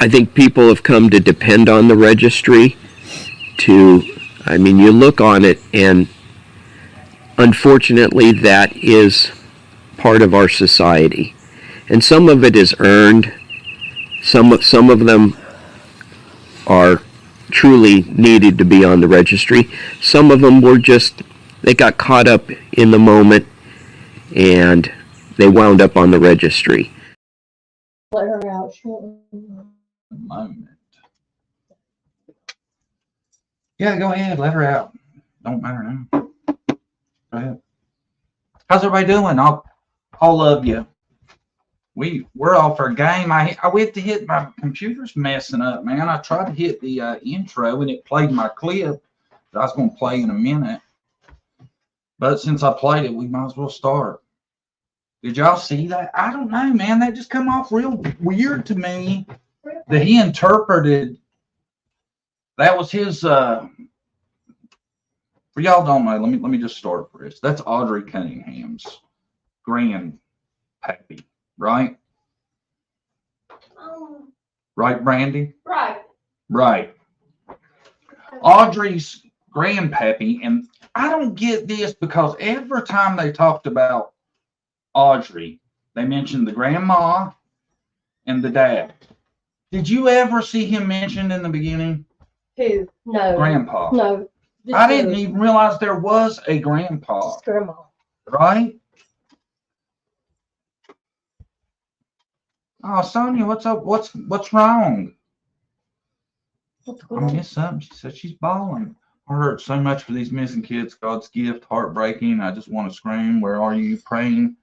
I think people have come to depend on the registry I mean, you look on it and unfortunately that is part of our society. And some of it is earned. Some of them are truly needed to be on the registry. Some of them they got caught up in the moment and they wound up on the registry. Let her out shortly. Moment. Yeah, go ahead, let her out. Don't matter now. Go ahead. How's everybody doing? All of you. We're all for game. I went to hit my computer's messing up, man. I tried to hit the intro and it played my clip that I was going to play in a minute. But since I played it, we might as well start. Did y'all see that? I don't know, man. That just come off real weird to me that he interpreted. That was his. For y'all don't know, let me just start for this. That's Audrey Cunningham's grandpappy, right? Right, Brandy? Right. Right. Audrey's grandpappy, and I don't get this because every time they talked about Audrey, they mentioned the grandma and the dad. Did you ever see him mentioned in the beginning? Who? No. Grandpa. No. I didn't even realize there was a grandpa. Just grandma. Right? Oh, Sonia, what's up? What's wrong? I missed something. She said she's bawling. I hurt so much for these missing kids. God's gift, heartbreaking. I just want to scream. Where are you? Praying.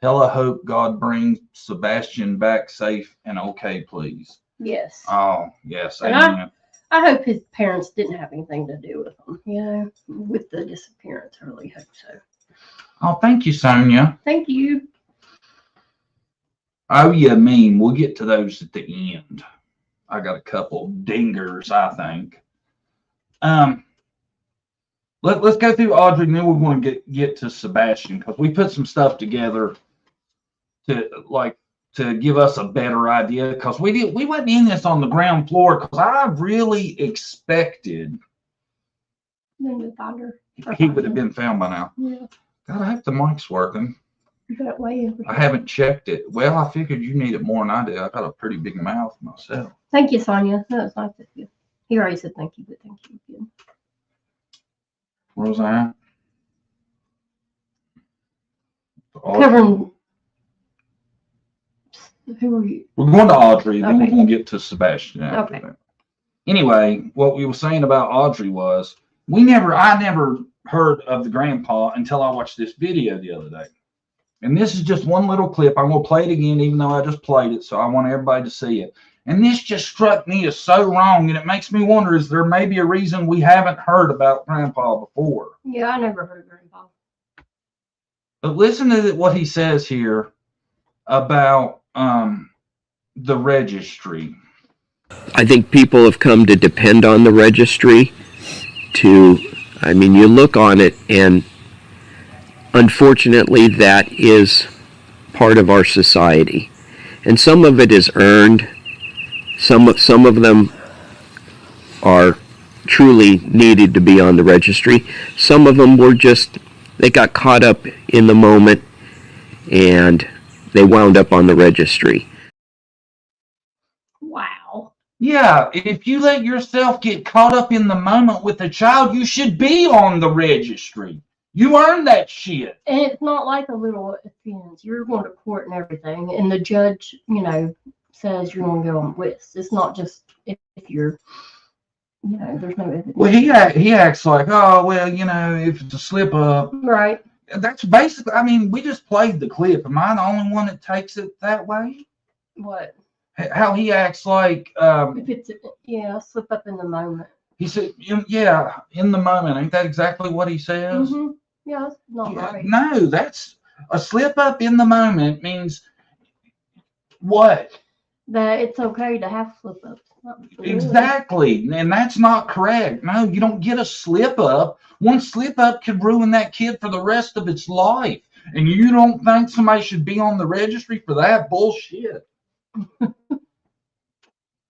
Tell I hope God brings Sebastian back safe and okay, please. Yes. Oh, yes. And Amen. I hope his parents didn't have anything to do with him, you know, with the disappearance. I really hope so. Oh, thank you, Sonia. Thank you. Oh, yeah, mean. We'll get to those at the end. I got a couple dingers, I think. Let's go through Audrey, and then we're going to get to Sebastian because we put some stuff together to give us a better idea because we wasn't in this on the ground floor because I really expected he would have been found by now. Yeah. God, I hope the mic's working. That way. I haven't checked it. Well, I figured you need it more than I do. I got a pretty big mouth myself. Thank you, Sonia. That was nice of you. He already said thank you, but thank you again. Where was I at? Covering. Who are you? We're going to Audrey, then Okay. we're going to get to Sebastian after Okay. that. Anyway, what we were saying about Audrey was I never heard of the grandpa until I watched this video the other day. And this is just one little clip. I'm going to play it again, even though I just played it, so I want everybody to see it. And this just struck me as so wrong, and it makes me wonder, is there maybe a reason we haven't heard about Grandpa before? Yeah, I never heard of Grandpa. But listen to what he says here about the registry. I think people have come to depend on the registry I mean, you look on it and unfortunately that is part of our society. And some of it is earned. Some of them are truly needed to be on the registry. Some of them they got caught up in the moment and they wound up on the registry. Wow. Yeah, if you let yourself get caught up in the moment with a child, you should be on the registry. You earned that shit. And it's not like a little offense. You're going to court and everything, and the judge, says you're going to go on the list. It's not just if you're, there's no evidence. Well, he acts like, oh, well, if it's a slip up. Right. That's basically, I mean, we just played the clip. Am I the only one that takes it that way? What? How he acts like. If it's, slip up in the moment. He said, yeah, in the moment. Ain't that exactly what he says? Mm-hmm. Yeah, that's not right. No, that's a slip up in the moment means what? That it's okay to have slip ups. Exactly. And that's not correct. No, you don't get a slip up. One slip up could ruin that kid for the rest of its life. And you don't think somebody should be on the registry for that bullshit?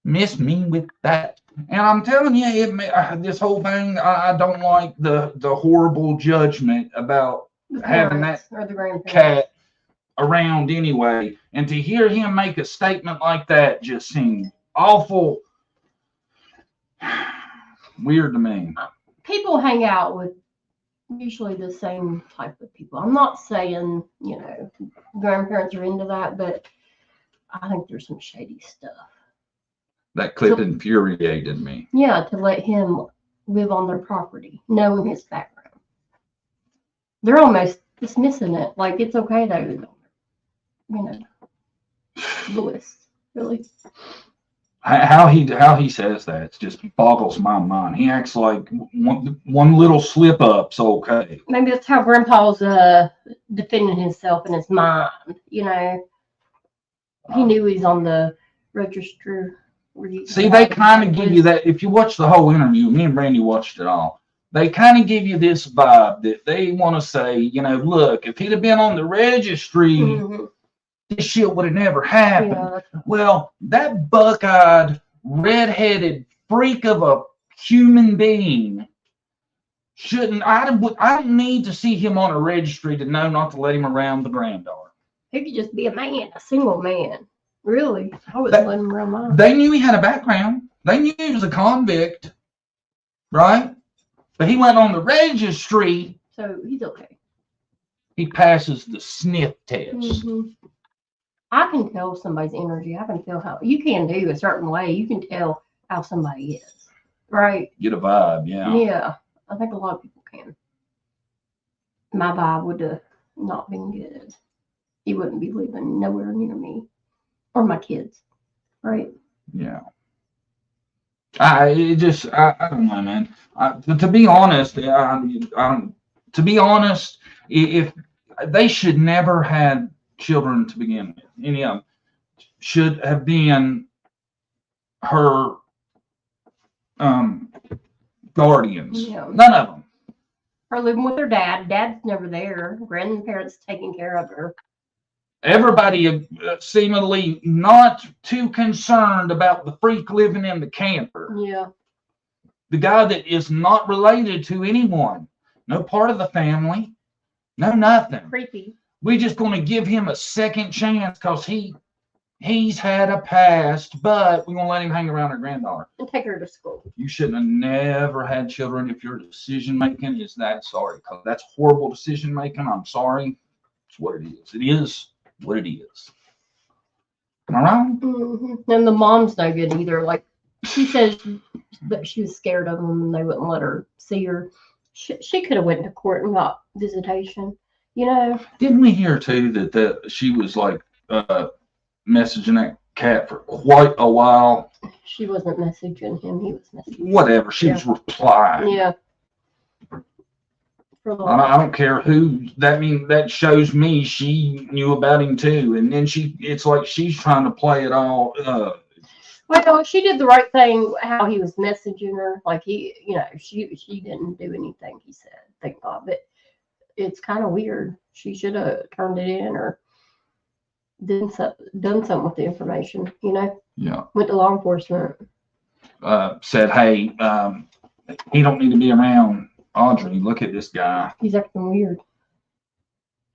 Miss me with that. And I'm telling you, this whole thing, I don't like the horrible judgment about The having parents that or the grandparents. cat around anyway. And to hear him make a statement like that just seemed awful weird to me. People hang out with usually the same type of people. I'm not saying, grandparents are into that, but I think there's some shady stuff. That clip infuriated me. Yeah, to let him live on their property, knowing his background. They're almost dismissing it. Like, it's okay though. The list, really. How he says that just boggles my mind. He acts like one little slip up's okay. Maybe that's how Grandpa's defending himself in his mind. He knew he's on the register. See, they kind of give you that. If you watch the whole interview, me and Brandy watched it all. They kind of give you this vibe that they want to say, look, if he'd have been on the registry, this shit would have never happened. Yeah. Well, that buck-eyed, red-headed freak of a human being I don't need to see him on a registry to know not to let him around the granddaughter. He could just be a man, a single man. Really? I wouldn't let him around mine. They knew he had a background. They knew he was a convict, right? But he went on the registry. So he's okay. He passes the sniff test. I can tell somebody's energy. I can tell how you can do a certain way. You can tell how somebody is, right? Get a vibe, yeah. Yeah, I think a lot of people can. My vibe would have not been good. He wouldn't be living nowhere near me or my kids, right? Yeah. I don't know, man. To be honest, if they should never had children to begin with. Any of them should have been her guardians. Yeah. None of them. Her living with her dad. Dad's never there. Grandparents taking care of her. Everybody seemingly not too concerned about the freak living in the camper. Yeah. The guy that is not related to anyone. No part of the family. No nothing. Creepy. We're just going to give him a second chance because he's had a past, but we're going to let him hang around our granddaughter. And take her to school. You shouldn't have never had children if your decision making is that. Sorry, because that's horrible decision making. I'm sorry. It's what it is. It is what it is. Am I wrong? And the mom's no good either. Like, she says that she was scared of them and they wouldn't let her see her. She could have went to court and got visitation. Didn't we hear too that she was like messaging that cat for quite a while? She wasn't messaging him. He was messaging. Whatever. She was replying. Yeah. I don't care who. That shows me she knew about him too. And then it's like she's trying to play it all. Well, she did the right thing. How he was messaging her, like she didn't do anything. He said, thank God, but it's kind of weird. She should have turned it in or done something with the information. Yeah. Went to law enforcement. Said, hey, he don't need to be around Audrey. Look at this guy. He's acting weird.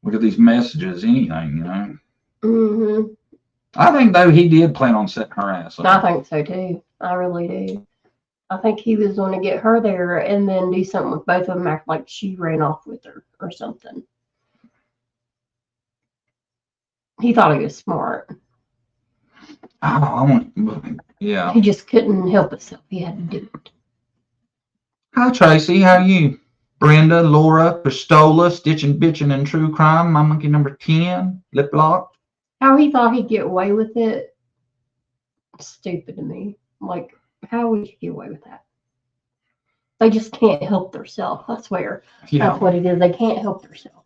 Look at these messages. Anything, Mm-hmm. I think though he did plan on setting her ass up. I think so too. I really do. I think he was going to get her there and then do something with both of them, act like she ran off with her or something. He thought he was smart. Yeah. He just couldn't help himself. He had to do it. Hi, Tracy. How are you? Brenda, Laura, Pistola, Stitching, Bitching, and True Crime. My monkey number 10. Lip Lock. How he thought he'd get away with it, stupid to me. Like, how would you get away with that? They just can't help themselves. I swear. Yeah. That's what it is. They can't help themselves.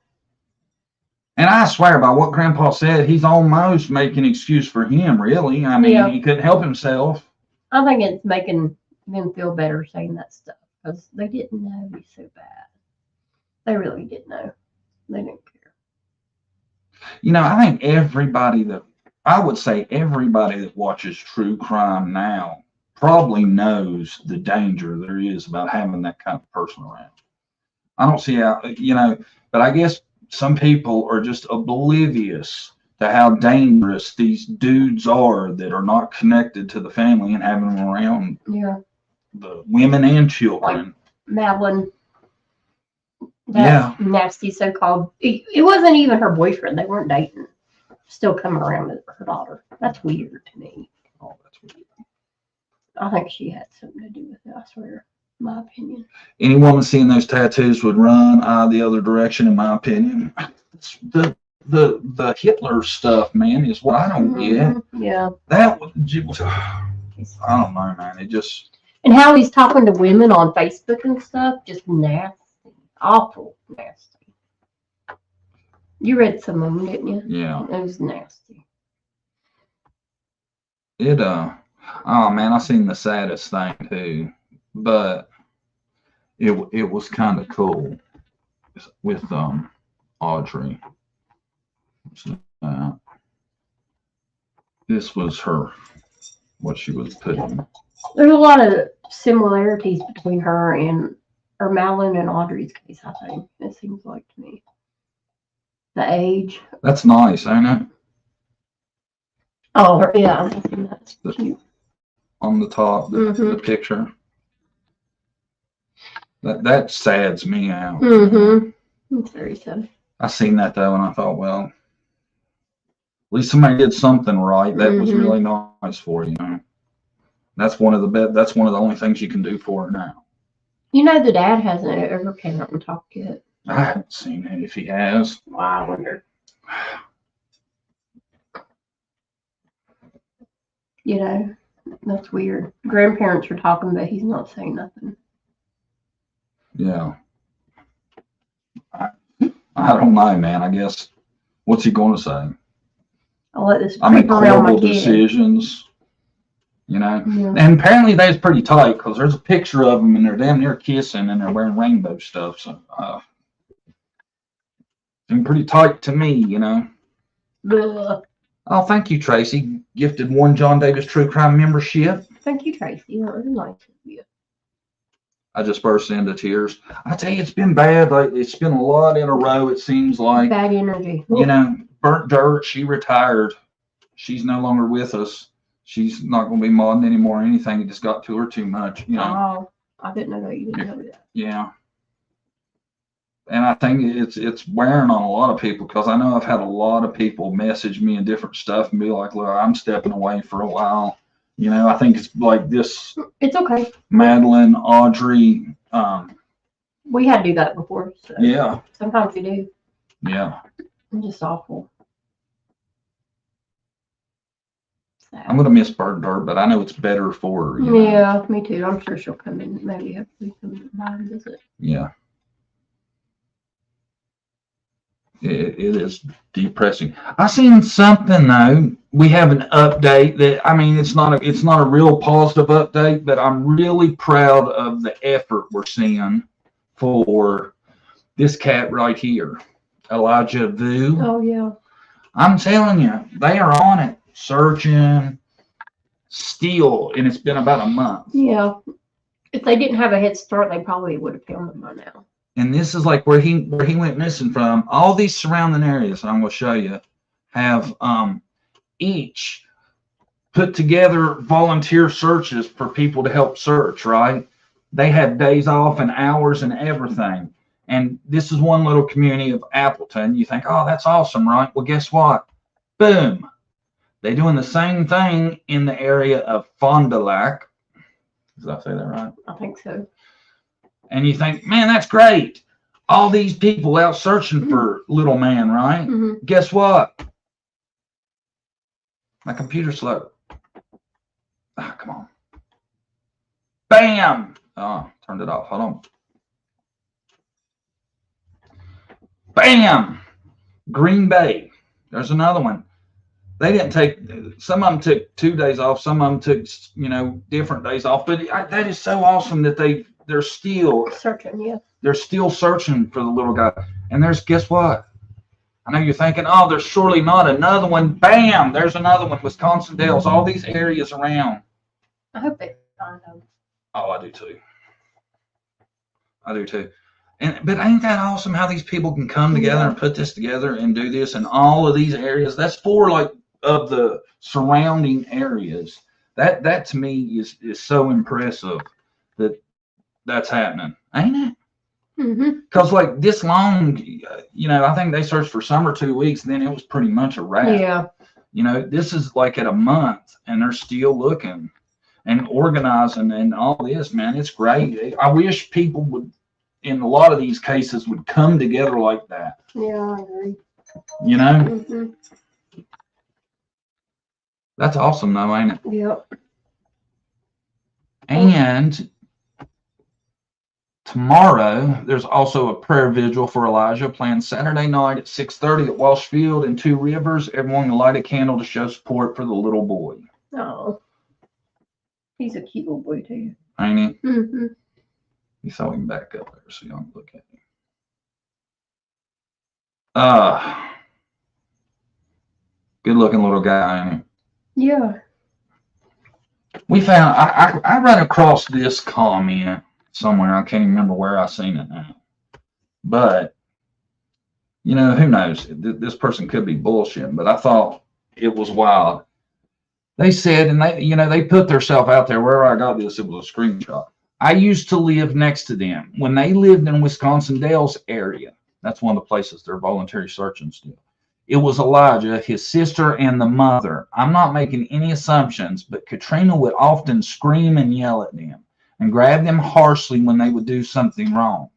And I swear by what Grandpa said, he's almost making an excuse for him, really. I mean, Yeah. He couldn't help himself. I think it's making them feel better saying that stuff because they didn't know he's so bad. They really didn't know. They didn't care. I think everybody that I would say everybody that watches true crime now probably knows the danger there is about having that kind of person around. I don't see how, but I guess some people are just oblivious to how dangerous these dudes are that are not connected to the family and having them around Yeah. the women and children. Madeline. That nasty so-called. It wasn't even her boyfriend. They weren't dating. Still coming around with her daughter. That's weird to me. Oh, that's weird. I think she had something to do with it. I swear, my opinion. Any woman seeing those tattoos would run the other direction, in my opinion. The Hitler stuff, man, is what I don't get. Yeah. That was, I don't know, man. It just. And how he's talking to women on Facebook and stuff, just nasty, awful nasty. You read some of them, didn't you? Yeah. It was nasty. Oh man, I seen the saddest thing too, but it was kind of cool with Audrey. This was what she was putting. There's a lot of similarities between her and Madeline and Audrey's case, I think. It seems like to me. The age. That's nice, ain't it? Oh, yeah. That's cute. On the top, the picture. That sads me out. It's very sad. I seen that though, and I thought, well, at least somebody did something right. That was really nice for you. That's one of the only things you can do for her now. The dad hasn't ever came out and talked yet. I haven't seen it. If he has, Well, I wonder. That's weird. Grandparents are talking, but he's not saying nothing. Yeah. I don't know, man. I guess what's he going to say? I'll let this. I make horrible decisions. Yeah. And apparently that's pretty tight because there's a picture of them and they're damn near kissing and they're wearing rainbow stuff. So, seem pretty tight to me, Ugh. Oh, thank you, Tracy. Gifted one John Davis True Crime membership. Thank you, Tracy. That was nice of you. I just burst into tears. I tell you, it's been bad. Like it's been a lot in a row. It seems like Bad energy. Burnt Dirt. She retired. She's no longer with us. She's not going to be modding anymore or anything. It just got to her too much. Oh, I didn't know that. You didn't know that. Yeah. And I think it's wearing on a lot of people because I know I've had a lot of people message me and different stuff and be like, look, I'm stepping away for a while. I think it's like this. It's okay. Madeline, Audrey. We had to do that before. So Yeah. sometimes you do. Yeah. It's just awful. Sad. I'm going to miss Burnt Dirt, but I know it's better for her. Yeah, me too. I'm sure she'll come in. Maybe hopefully come by and visit. Yeah. It is depressing. I seen something though. We have an update that it's not a real positive update, but I'm really proud of the effort we're seeing for this cat right here, Elijah Vu. Oh yeah. I'm telling you, they are on it, searching still, and it's been about a month. Yeah. If they didn't have a head start, they probably would have found him by now. And this is like where he went missing from. All these surrounding areas, and I'm going to show you, have each put together volunteer searches for people to help search, right? They have days off and hours and everything. And this is one little community of Appleton. You think, oh, that's awesome, right? Well, guess what? Boom. They're doing the same thing in the area of Fond du Lac. Did I say that right? I think so. And you think, man, that's great. All these people out searching for little man, right? Guess what? My computer's slow. Ah, come on. Bam! Oh, turned it off. Hold on. Bam! Green Bay. There's another one. They didn't take, some of them took 2 days off. Some of them took, different days off. But that is so awesome that they're still searching. Yeah. They're still searching for the little guy. And guess what? I know you're thinking, oh, there's surely not another one. Bam! There's another one. Wisconsin Dells, all these areas around. I hope they find them. Oh, I do too. I do too. But ain't that awesome how these people can come together and put this together and do this in all of these areas? That's for like of the surrounding areas. That to me is so impressive that that's happening, ain't it? Because like this long, you know, I think they searched for some or 2 weeks, and then it was pretty much a wrap. Yeah. You know, this is like at a month, and they're still looking and organizing and all this, man. It's great. I wish people would, in a lot of these cases, would come together like that. Yeah, I agree. You know? That's awesome, though, ain't it? Yep. And tomorrow, there's also a prayer vigil for Elijah planned Saturday night at 6:30 at Walsh Field in Two Rivers. Everyone will light a candle to show support for the little boy. Oh. He's a cute little boy, too. Ain't he? You saw him back up there so y'all can look at him. Good looking little guy, ain't he? Yeah. We found, I ran across this comment somewhere. I can't even remember where I seen it now. But, you know, who knows? This person could be bullshitting, but I thought it was wild. They said, and they put themselves out there. Wherever I got this, it was a screenshot. I used to live next to them when they lived in Wisconsin Dells area. That's one of the places they're voluntary searching still. It was Elijah, his sister, and the mother. I'm not making any assumptions, but Katrina would often scream and yell at them and grab them harshly when they would do something wrong.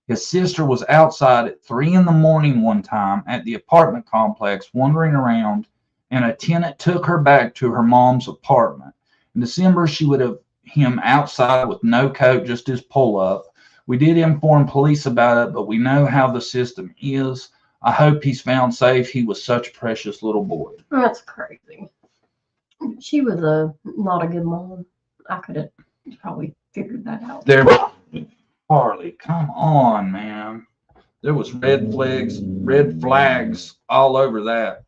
His sister was outside at 3 in the morning one time at the apartment complex wandering around, and a tenant took her back to her mom's apartment. In December, she would have him outside with no coat, just his pull-up. We did inform police about it, but we know how the system is. I hope he's found safe. He was such a precious little boy. That's crazy. She was not a good mom. I could have probably figured that out. There, Harley, come on, man. There was red flags all over that.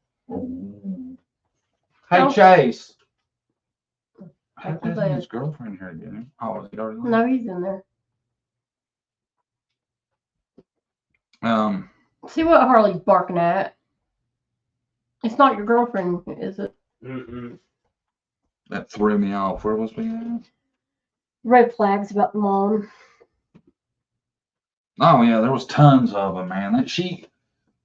Hey, Chase. I had his girlfriend here, didn't he? Oh, was he already left? No, he's in there. See what Harley's barking at? It's not your girlfriend, is it? That threw me off. Where was we at? Red flags about the mom. Oh yeah, there was tons of them, man.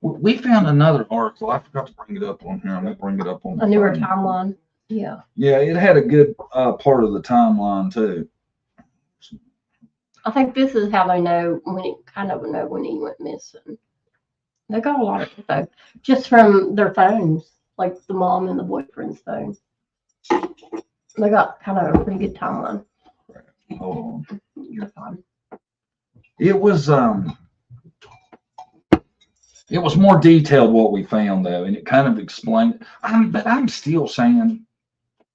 We found another article. I forgot to bring it up on here. I'm gonna bring it up on A newer timeline. Yeah. Yeah, it had a good part of the timeline too. I think this is how they know when he went missing. They got a lot of info just from their phones, like the mom and the boyfriend's phone. They got kind of a pretty good timeline. Hold on. You're fine. It was more detailed what we found though, and it kind of explained. But I'm still saying,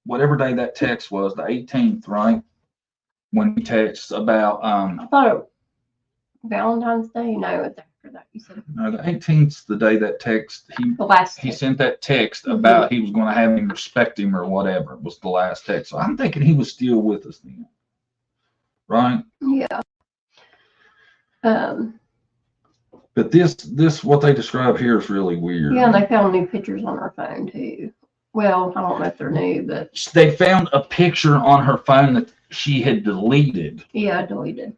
whatever day that text was, the 18th, right? When he texts about I thought it Valentine's Day. No, it's after that. You said no, the 18th, the day that text he sent that text about he was going to have him respect him or whatever was the last text. So I'm thinking he was still with us then, right? Yeah. But this what they describe here is really weird. Yeah, and they found new pictures on her phone too. Well, I don't know if they're new, but they found a picture on her phone that she had deleted. Yeah, deleted.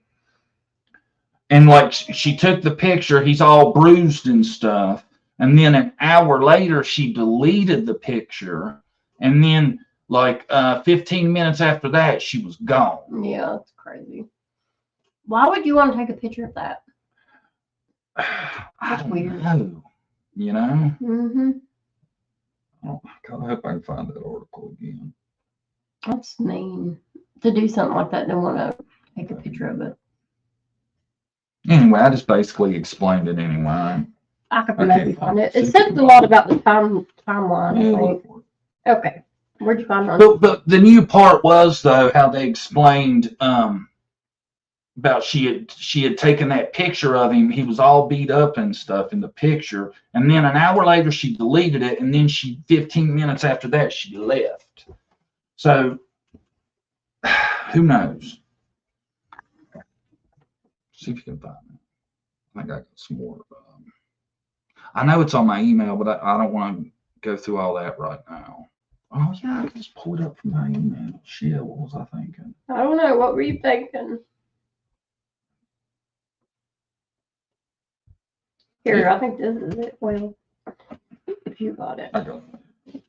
And like she took the picture, he's all bruised and stuff. And then an hour later, she deleted the picture. And then like 15 minutes after that, she was gone. Yeah, that's crazy. Why would you want to take a picture of that? That's weird. Know, you know? Mm-hmm. Oh my God, I hope I can find that article again. That's mean. To do something like that, don't want to take a picture of it. Anyway, I just basically explained it anyway. I could maybe find it. It says a lot about the timeline, I think. Okay. Where'd you find it? But the new part was, though, how they explained about she had taken that picture of him. He was all beat up and stuff in the picture. And then an hour later, she deleted it. And then 15 minutes after that, she left. So who knows? See if you can find it. I think I got some more. I know it's on my email, but I don't want to go through all that right now. Oh, yeah, I can just pull it up from my email. Shit, what was I thinking? I don't know. What were you thinking? Here, I think this is it. Well, if you got it. I got it.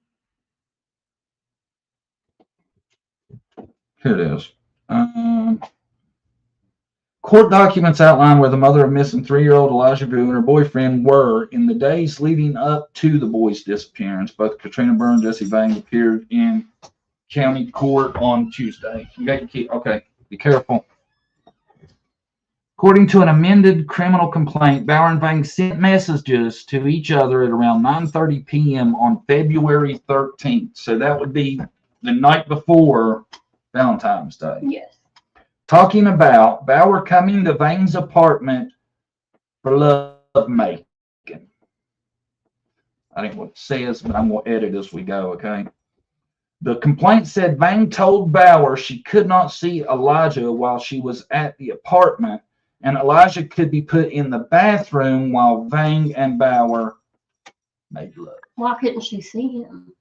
Here it is. Court documents outline where the mother of missing 3-year-old Elijah Vu and her boyfriend were in the days leading up to the boy's disappearance. Both Katrina Burr and Jesse Vang appeared in county court on Tuesday. You got your key? Okay, be careful. According to an amended criminal complaint, Bauer and Vang sent messages to each other at around 9:30 p.m. on February 13th. So that would be the night before Valentine's Day. Yes. Talking about Bauer coming to Vang's apartment for love making. I think what it says, but I'm going to edit as we go, okay? The complaint said Vang told Bauer she could not see Elijah while she was at the apartment, and Elijah could be put in the bathroom while Vang and Bauer made love. Why couldn't she see him?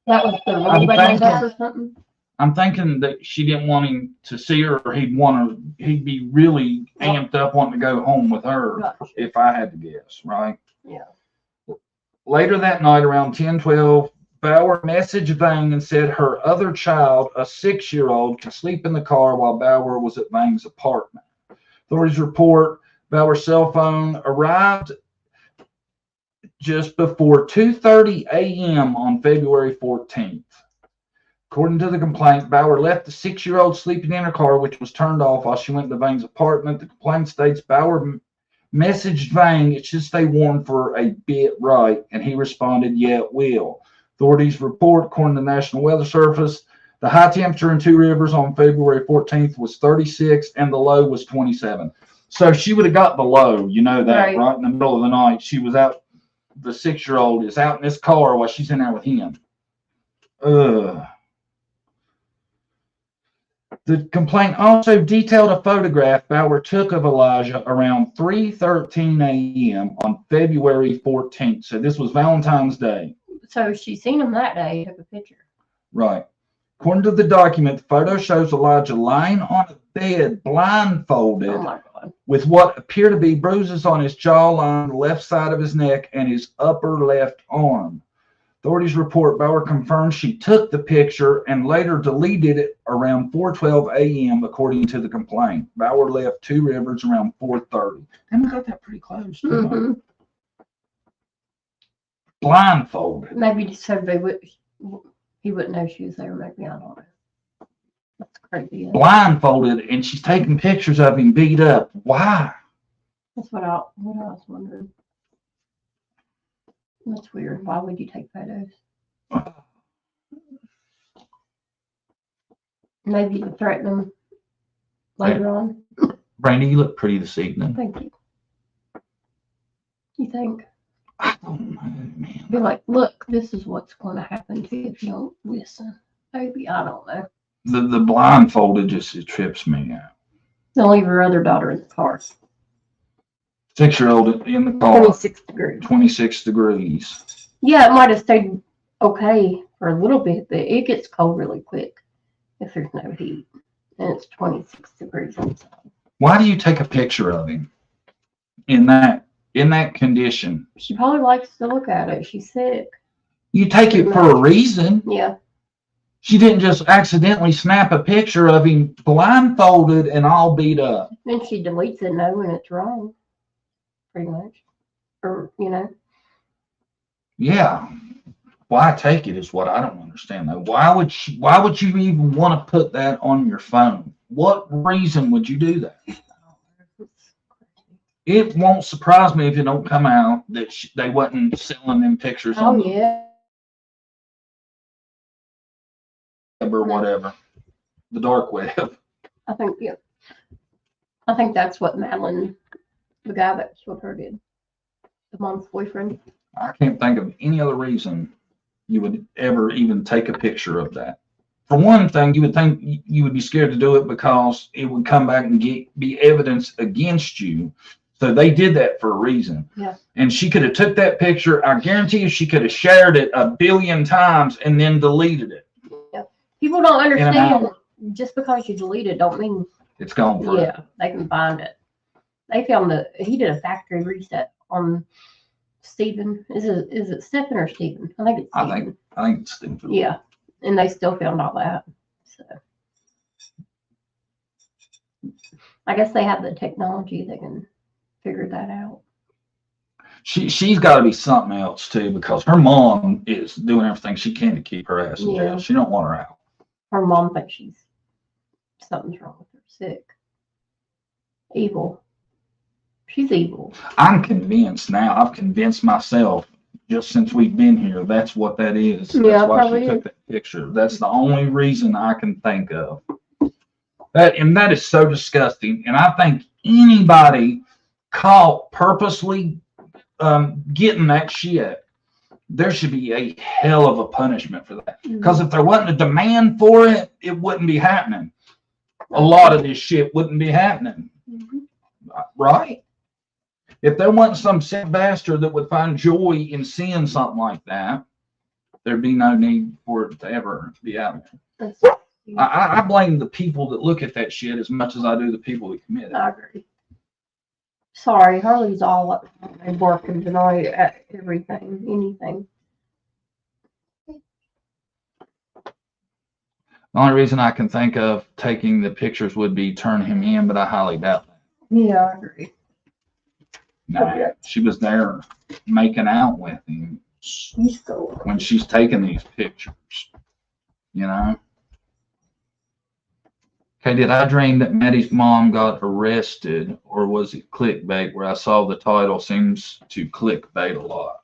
That was the rule they made up or something? I'm thinking that she didn't want him to see her, or he'd be really amped up wanting to go home with her, Gotcha. if I had to guess, right? Yeah. Later that night, around 10:12, Bauer messaged Vang and said her other child, a 6-year-old, could sleep in the car while Bauer was at Vang's apartment. Authorities report Bauer's cell phone arrived just before 2:30 a.m. on February 14th. According to the complaint, Bauer left the 6-year-old sleeping in her car, which was turned off while she went to Vang's apartment. The complaint states Bauer messaged Vang, it should stay warm for a bit, right? And he responded, yeah, it will. Authorities report, according to the National Weather Service, the high temperature in Two Rivers on February 14th was 36 and the low was 27. So she would have got the low, you know that, right in the middle of the night. She was out, the 6-year-old is out in this car while she's in there with him. The complaint also detailed a photograph Bauer took of Elijah around 3:13 a.m. on February 14th. So this was Valentine's Day. So she seen him that day, took a picture. Right. According to the document, the photo shows Elijah lying on a bed, blindfolded, Oh my God. with what appear to be bruises on his jawline, the left side of his neck, and his upper left arm. Authorities report Bauer confirmed she took the picture and later deleted it around 4:12 a.m. according to the complaint. Bauer left Two Rivers around 4:30. And we got that pretty close. Mm-hmm. Blindfolded. Maybe so he wouldn't know she was there. Maybe, I don't know. That's crazy. Blindfolded, and she's taking pictures of him beat up. Why? That's what I was wondering. That's weird. Why would you take photos? Maybe to threaten them later on. Brandy, you look pretty this evening. Thank you. You think? I don't know, man. Be like, look, this is what's going to happen to you if you don't listen. Maybe, I don't know. The blindfolded just, it trips me out. They'll leave her other daughter in the car. 6-year-old in the car. 26 degrees. 26 degrees. Yeah, it might have stayed okay for a little bit, but it gets cold really quick if there's no heat. And it's 26 degrees outside. Why do you take a picture of him in that condition? She probably likes to look at it. She's sick. You take it for a reason. Yeah. She didn't just accidentally snap a picture of him blindfolded and all beat up. Then she deletes it knowing it's wrong. Pretty much. Or, you know. Yeah. Why take it is what I don't understand though. Why would you even want to put that on your phone? What reason would you do that? It won't surprise me if it don't come out that they wasn't selling them pictures on yeah. the web or whatever. The dark web. I think, yeah. I think that's what Madeline, the guy that killed her, did. The mom's boyfriend. I can't think of any other reason you would ever even take a picture of that. For one thing, you would think you would be scared to do it because it would come back and be evidence against you. So they did that for a reason. Yeah. And she could have took that picture. I guarantee you she could have shared it 1 billion times and then deleted it. Yeah. People don't understand just because you delete it don't mean it's gone forever. Yeah, they can find it. They found he did a factory reset on Stephen. Is it Stephen or Stephen? I think it's Stephen. I think it's Stephen. Yeah. And they still found all that. So I guess they have the technology that can figure that out. She's got to be something else too, because her mom is doing everything she can to keep her ass in jail. She don't want her out. Her mom thinks something's wrong with her. Sick. Evil. She's evil. I'm convinced now. I've convinced myself just since we've been here. That's what that is. Yeah, that's why probably she took that picture. That's the only reason I can think of. That is so disgusting. And I think anybody caught purposely getting that shit, there should be a hell of a punishment for that. Because if there wasn't a demand for it, it wouldn't be happening. A lot of this shit wouldn't be happening. Right? If there wasn't some sick bastard that would find joy in seeing something like that, there'd be no need for it to ever be out there. I blame the people that look at that shit as much as I do the people that commit it. I agree. Sorry, Harley's all up and working tonight at everything, anything. The only reason I can think of taking the pictures would be turn him in, but I highly doubt that. Yeah, I agree. No, she was there making out with him when she's taking these pictures, you know? Okay, did I dream that Maddie's mom got arrested, or was it clickbait where I saw the title seems to clickbait a lot?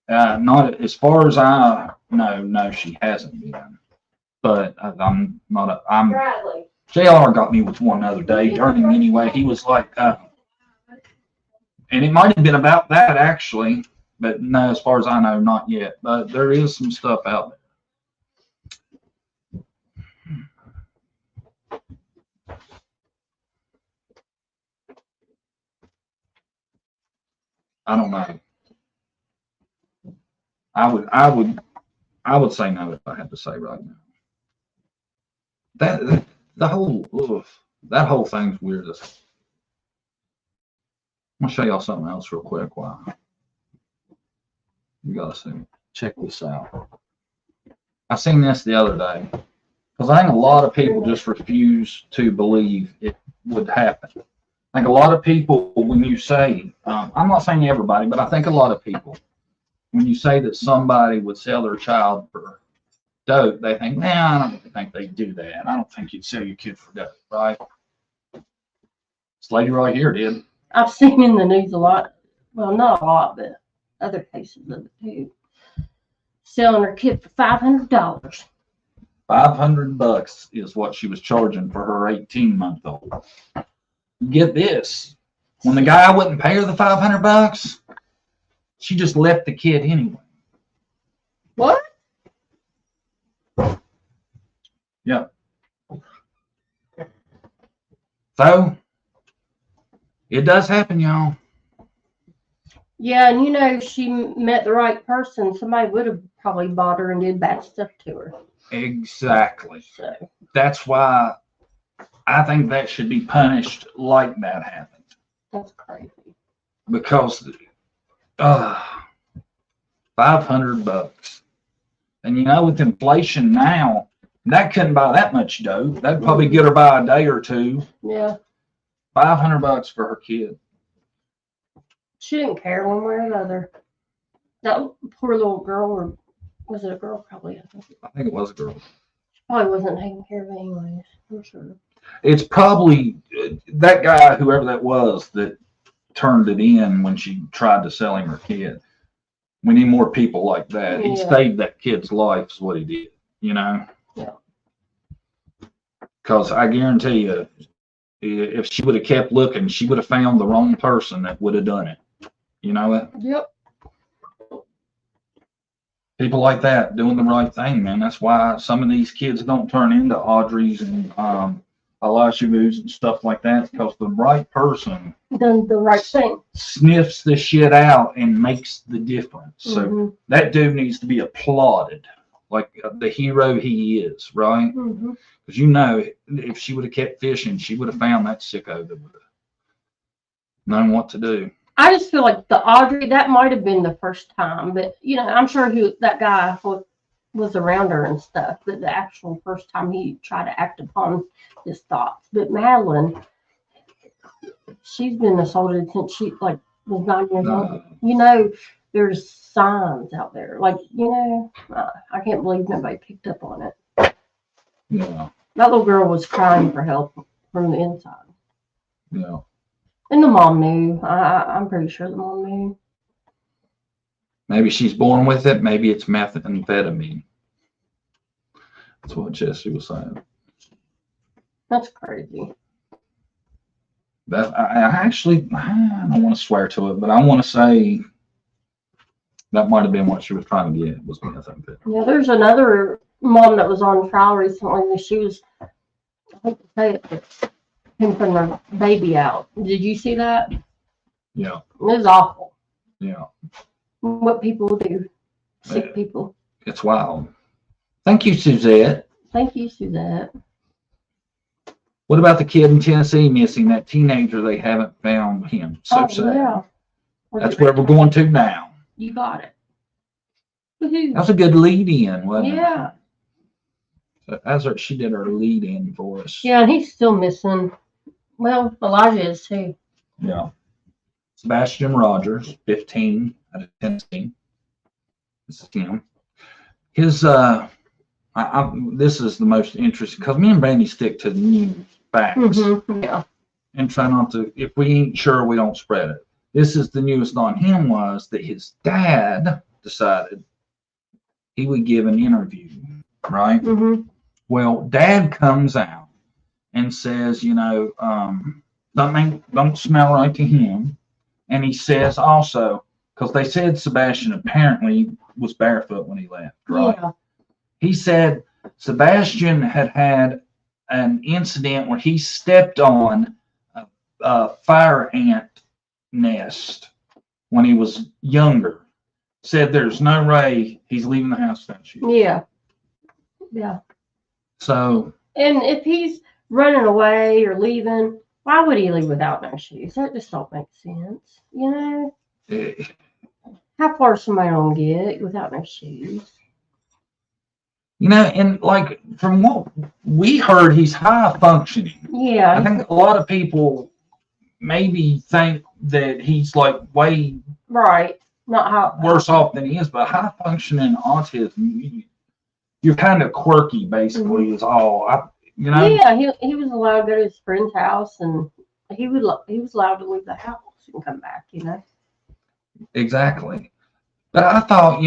Not as far as I know, no, she hasn't been. But I'm Bradley. JR got me with one other day during him anyway. He was like, and it might have been about that actually, but no, as far as I know, not yet. But there is some stuff out there. I don't know. I would say no if I had to say right now. That whole thing's weird. I'm gonna show y'all something else real quick. Wow, you gotta see. Check this out. I seen this the other day because I think a lot of people just refuse to believe it would happen. I think a lot of people, when you say, I'm not saying everybody, but I think a lot of people, when you say that somebody would sell their child for dope, they think, nah, I don't think they'd do that. I don't think you'd sell your kid for dope, right? This lady right here did. I've seen in the news a lot. Well, not a lot, but other cases of it too. Selling her kid for $500. $500 is what she was charging for her 18-month-old. Get this. When the guy wouldn't pay her the $500, she just left the kid anyway. What? Yep. So, it does happen, y'all. Yeah, and you know, she met the right person. Somebody would have probably bought her and did bad stuff to her. Exactly. So that's why I think that should be punished like that happened. That's crazy. Because $500. And you know, with inflation now, that couldn't buy that much dope. That'd probably get her by a day or two. Yeah. $500 for her kid. She didn't care one way or the other. That poor little girl, or was it a girl? Probably. I think it was a girl. She probably wasn't taking care of it anyways. I'm sure. It's probably that guy, whoever that was, that turned it in when she tried to sell him her kid. We need more people like that. He saved that kid's life is what he did, you know? Yeah. Because I guarantee you, If she would have kept looking, she would have found the wrong person that would have done it. You know what? Yep. People like that doing the right thing, man. That's why some of these kids don't turn into Audreys and Elishevus and stuff like that, because the right person Done the right thing. sniffs the shit out and makes the difference. So Mhm. that dude needs to be applauded, like the hero he is, right? Mhm. Because you know, if she would have kept fishing, she would have found that sicko that would have known what to do. I just feel like the Audrey, that might have been the first time, but you know, I'm sure that guy was around her and stuff, but the actual first time he tried to act upon his thoughts. But Madeline, she's been assaulted since she was 9 years old. You know, there's signs out there, I can't believe nobody picked up on it. Yeah, That little girl was crying for help from the inside. yeah. And the mom knew. I'm pretty sure the mom knew. Maybe she's born with it. Maybe it's methamphetamine. That's what Jesse was saying. That's crazy. That I don't want to swear to it, but I want to say that might have been what she was trying to get, was methamphetamine. Yeah, there's another mom that was on trial recently, and she was, I hate to say it, but pimping her baby out. Did you see that? Yeah, It was awful. yeah. What people do. Sick Yeah. people. It's wild. Thank you, Suzette. Thank you, Suzette. What about the kid in Tennessee missing? That teenager, they haven't found him. So sad. Yeah. That's where we're going to now. You got it. Woohoo. That was a good lead in, wasn't Yeah. it? She did her lead in for us. Yeah, and he's still missing. Well, Elijah is too. Yeah. Sebastian Roger, 15, out of Tennessee. This is him. His this is the most interesting, because me and Brandy stick to the news facts Yeah. and try not to, if we ain't sure, we don't spread it. This is the newest on him, was that his dad decided he would give an interview, right? Mm-hmm. Well, dad comes out and says, something don't smell right to him. And he says also, because they said Sebastian apparently was barefoot when he left, right? Yeah. He said Sebastian had an incident where he stepped on a fire ant nest when he was younger. Said there's no way he's leaving the house without shoes. Yeah. Yeah. So. And if he's running away or leaving, why would he leave without no shoes? That just don't make sense. How far is somebody gonna get without no shoes? And like from what we heard, he's high functioning. Yeah. I think a lot of people maybe think that he's like way Right. Not how worse off than he is, but high functioning autism, you're kind of quirky, basically, is all. Yeah, he was allowed to go to his friend's house, and he was allowed to leave the house and come back. Exactly. But I thought,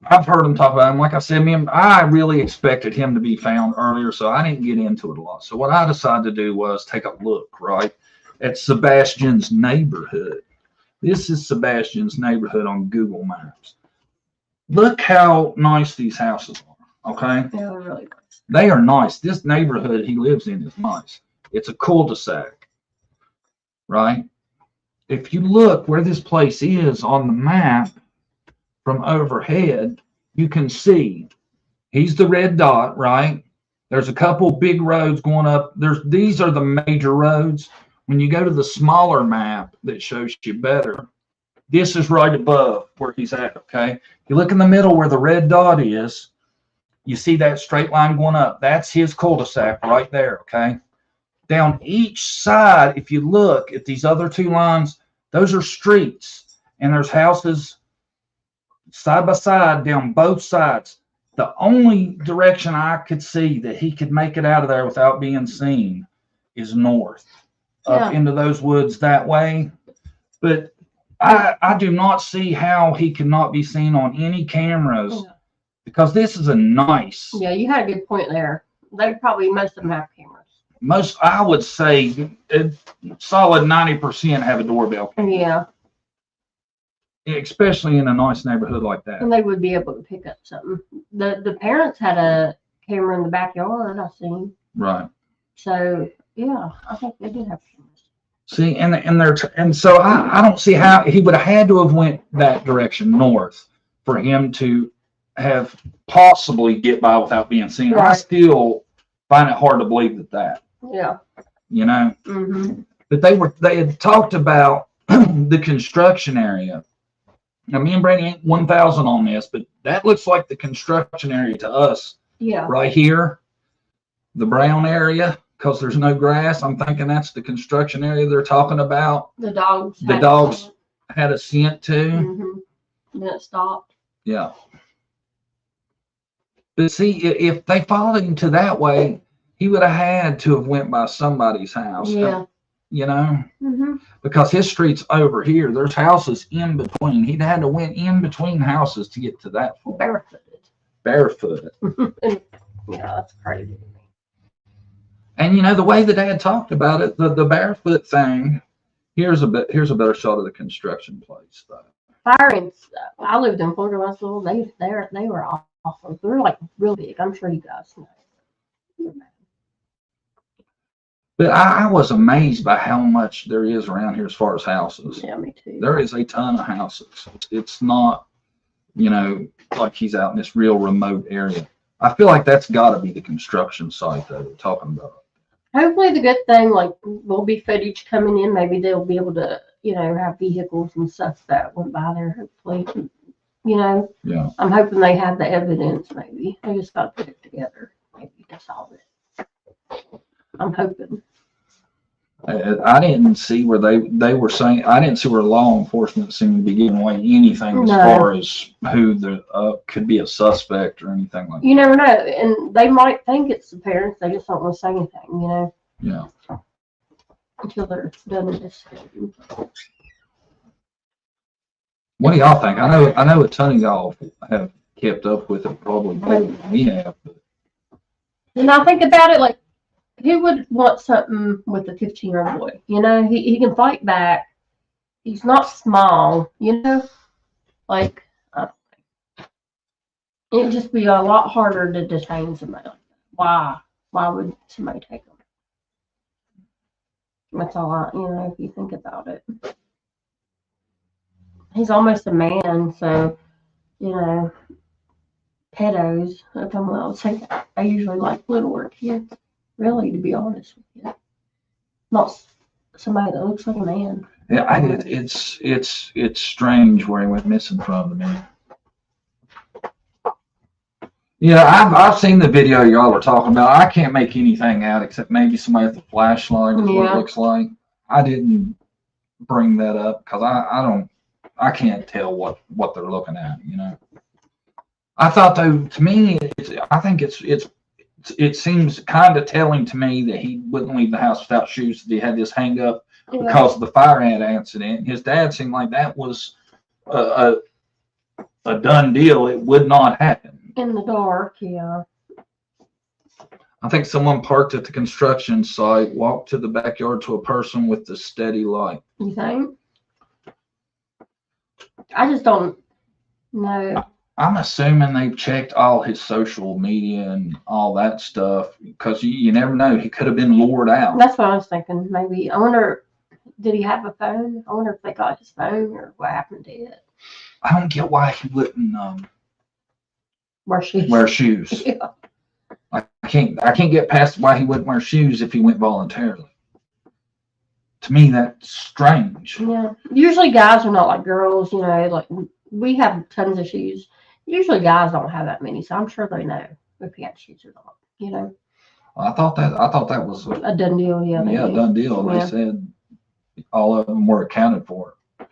I've heard him talk about him. Like I said, I really expected him to be found earlier, so I didn't get into it a lot. So what I decided to do was take a look, right, at Sebastian's neighborhood. This is Sebastian's neighborhood on Google Maps. Look how nice these houses are, okay? Yeah, they're really nice. They are nice. This neighborhood he lives in is nice. It's a cul-de-sac, right? If you look where this place is on the map from overhead, you can see he's the red dot, right? There's a couple big roads going up. These are the major roads. When you go to the smaller map that shows you better, this is right above where he's at, okay? If you look in the middle where the red dot is, you see that straight line going up. That's his cul-de-sac right there, okay? Down each side, if you look at these other two lines, those are streets, and there's houses side by side down both sides. The only direction I could see that he could make it out of there without being seen is north, up into those woods that way. But I do not see how he could not be seen on any cameras, because this is a nice. Yeah, you had a good point there. Most of them have cameras. most, I would say, solid 90% have a doorbell, Yeah, especially in a nice neighborhood like that. and they would be able to pick up something. The parents had a camera in the backyard, I seen. Right. So yeah, I think they did have cameras. See, and so I don't see how he would have had to have went that direction north for him to have possibly get by without being seen. I Right. still find it hard to believe that, Yeah. you know, Mm-hmm. but they had talked about the construction area. Now, me and Brady ain't 1,000 on this, but that looks like the construction area to us Yeah. right here, the brown area, because there's no grass. I'm thinking that's the construction area they're talking about. The dogs. The dogs had a scent too. Mm-hmm. Then it stopped. Yeah. But see, if they followed him to that way, he would have had to have went by somebody's house. Yeah. You know, Mm-hmm. because his street's over here. There's houses in between. He'd had to went in between houses to get to that far. Barefooted. Barefoot. Yeah, that's crazy. And you know, the way the dad talked about it, the barefoot thing. Here's a better shot of the construction place though. Fire and stuff. I lived in Florida when I was little. They were awful. They're like real big. I'm sure you guys know. But I was amazed by how much there is around here as far as houses. Yeah, me too. There is a ton of houses. It's not, you know, like he's out in this real remote area. I feel like that's got to be the construction site that we're talking about. Hopefully the good thing, like, will be footage coming in. Maybe they'll be able to, you know, have vehicles and stuff that went by there. Hopefully, you know. Yeah. I'm hoping they have the evidence. Maybe they just got to put it together. Maybe to solve it. I'm hoping. I didn't see where they were saying. I didn't see where law enforcement seemed to be giving away anything as No. far as who the could be a suspect or anything like that. You never know, and they might think it's the parents. They just don't want to say anything, you know, Yeah. until they're done investigating. What do y'all think? I know a ton of y'all have kept up with it probably more than we have. But And I think about it, like, who would want something with a 15-year-old boy? You know, he can fight back. He's not small, you know? Like, it'd just be a lot harder to detain somebody like that. Why? Why would somebody take him? That's all you know, if you think about it. He's almost a man, so, you know, pedos, if I'm allowed to say that, I usually like littler kids. Really, to be honest with you, not somebody that looks like a man. yeah, it's strange where he went missing from to me. Yeah, I've seen the video y'all are talking about. I can't make anything out except maybe somebody with a flashlight is what Yeah. it looks like. I didn't bring that up because I can't tell what they're looking at, you know. I thought though, to me, I think it seems kind of telling to me that he wouldn't leave the house without shoes, that he had this hang up because of the fire ant accident. His dad seemed like that was a done deal. It would not happen. In the dark, yeah. I think someone parked at the construction site, walked to the backyard to a person with the steady light. You think? I just don't know. I'm assuming they've checked all his social media and all that stuff because you never know. He could have been lured out. That's what I was thinking. Maybe I wonder, did he have a phone? I wonder if they got his phone or what happened to it. I don't get why he wouldn't Wear shoes. wear shoes. Yeah. I can't get past why he wouldn't wear shoes if he went voluntarily. To me, that's strange. Yeah. Usually guys are not like girls, you know, like we have tons of shoes. Usually guys don't have that many, so I'm sure they know if he had shoes or not, you know. I thought that was A done deal, yeah. a done deal. Yeah. They said all of them were accounted for. I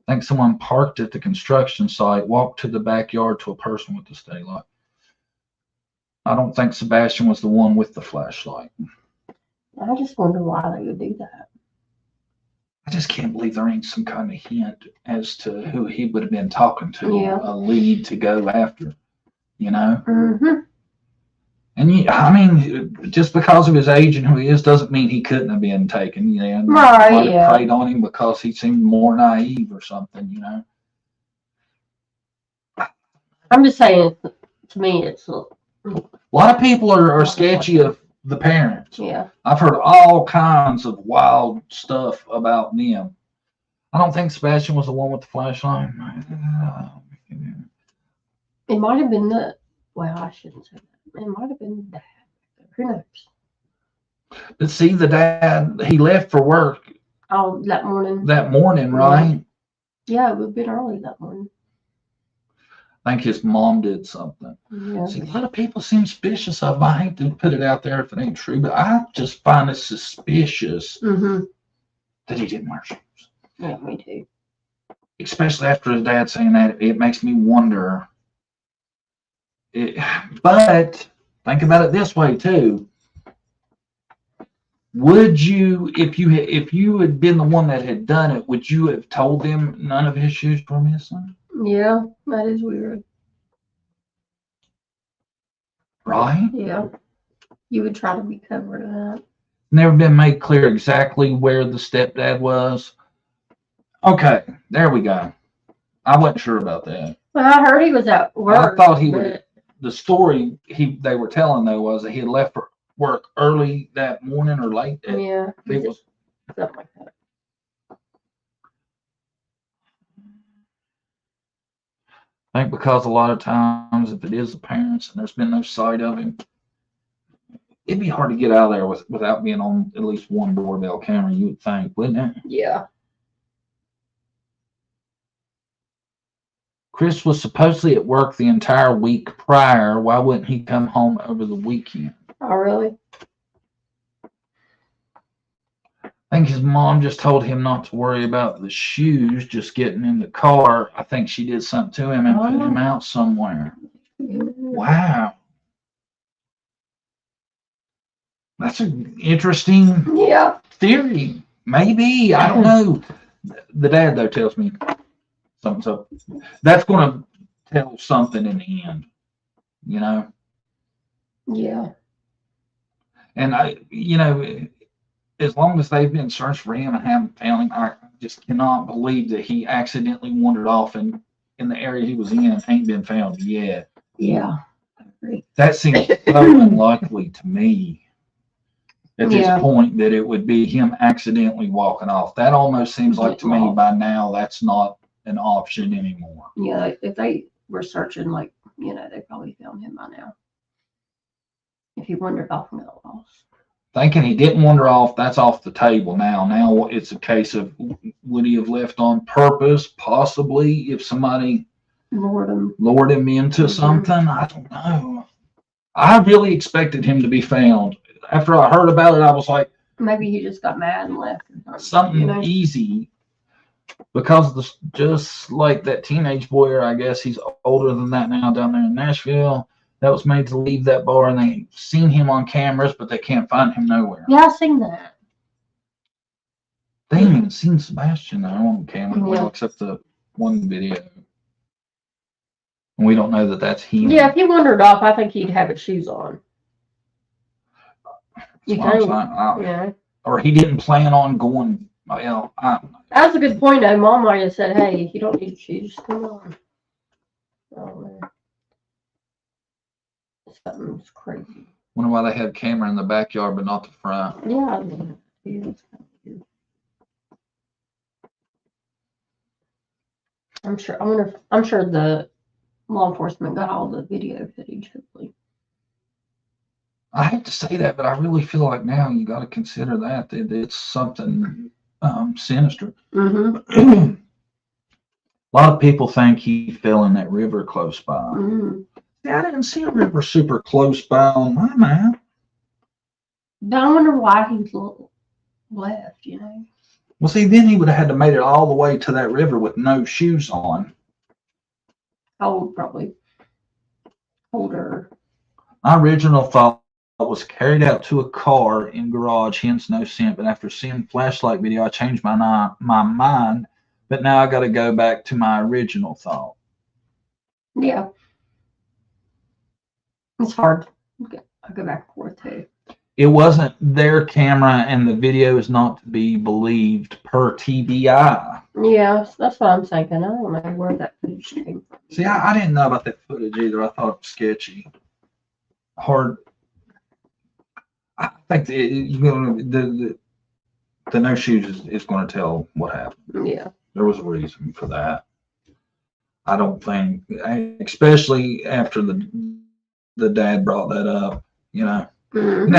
think someone parked at the construction site, walked to the backyard to a person with the steady light. I don't think Sebastian was the one with the flashlight. I just wonder why they would do that. I just can't believe there ain't some kind of hint as to who he would have been talking to, Yeah. a lead to go after, you know? Mm-hmm. And I mean, just because of his age and who he is doesn't mean he couldn't have been taken. You know, Right, might have yeah. preyed on him because he seemed more naive or something. You know. I'm just saying, to me, it's A lot of people are sketchy of the parents. yeah. I've heard all kinds of wild stuff about them. I don't think Sebastian was the one with the flashlight. It might have been the. Well, I shouldn't say that. It might have been the dad. Who knows? But see, the dad, he left for work Oh, that morning. that morning, right? Yeah, it would have been early that morning. I think his mom did something. Yeah. See, a lot of people seem suspicious of him. I hate to put it out there if it ain't true, but I just find it suspicious Mm-hmm. that he didn't wear shoes. Yeah, me too. Especially after his dad saying that, it makes me wonder. But think about it this way too. Would you, if you had been the one that had done it, would you have told them none of his shoes were missing? Yeah, that is weird. Right? Yeah. You would try to be covered of that. Never been made clear exactly where the stepdad was. Okay, there we go. I wasn't sure about that. Well, I heard he was at work. I thought he would. The story they were telling though was that he had left for work early that morning or late. Yeah. It was something like that. I think because a lot of times if it is the parents and there's been no sight of him, it'd be hard to get out of there without being on at least one doorbell camera, you would think, wouldn't it? Yeah. Chris was supposedly at work the entire week prior. Why wouldn't he come home over the weekend? Oh, really? I think his mom just told him not to worry about the shoes, just getting in the car. I think she did something to him and put him out somewhere. Wow. That's an interesting theory. Maybe. I don't know. The dad, though, tells me something's up. That's going to tell something in the end, you know? Yeah. And as long as they've been searching for him and haven't found him, I just cannot believe that he accidentally wandered off in the area he was in, ain't been found yet. Yeah. That seems so unlikely to me at this point that it would be him accidentally walking off. That almost seems like to me by now that's not an option anymore. Yeah, if they were searching, they probably found him by now. If he wandered off and got lost. Thinking he didn't wander off, that's off the table now. Now it's a case of would he have left on purpose? Possibly, if somebody lured him into something. I don't know. I really expected him to be found. After I heard about it, I was like, maybe he just got mad and left. Something easy. Because just like that teenage boy, or I guess he's older than that now down there in Nashville, that was made to leave that bar, and they seen him on cameras, but they can't find him nowhere. Yeah, I've seen that. They ain't even seen Sebastian though on camera, except the one video. And we don't know that that's him. Yeah, if he wandered off, I think he'd have his shoes on. Or he didn't plan on going. Well, that's a good point though. Mom might have said, "Hey, you don't need shoes. Come on." Oh man. Something's crazy. Wonder why they had camera in the backyard but not the front. Yeah. I'm sure the law enforcement got all the video footage, hopefully. I hate to say that, but I really feel like now you got to consider that it's something sinister. Mm-hmm. A lot of people think he fell in that river close by. Mm-hmm. Yeah, I didn't see a river super close by on my map. I wonder why he left, Well, see, then he would have had to made it all the way to that river with no shoes on. Cold, probably. Colder. My original thought was carried out to a car in garage, hence no scent. But after seeing flashlight video, I changed my mind. But now I got to go back to my original thought. Yeah. It's hard. I go back and forth too. It wasn't their camera, and the video is not to be believed per TBI. Yeah, that's what I'm thinking. I don't know where that footage came from. See, I didn't know about that footage either. I thought it was sketchy. Hard. I think the no shoes is going to tell what happened. Yeah. There was a reason for that. I don't think, especially after the dad brought that up. You know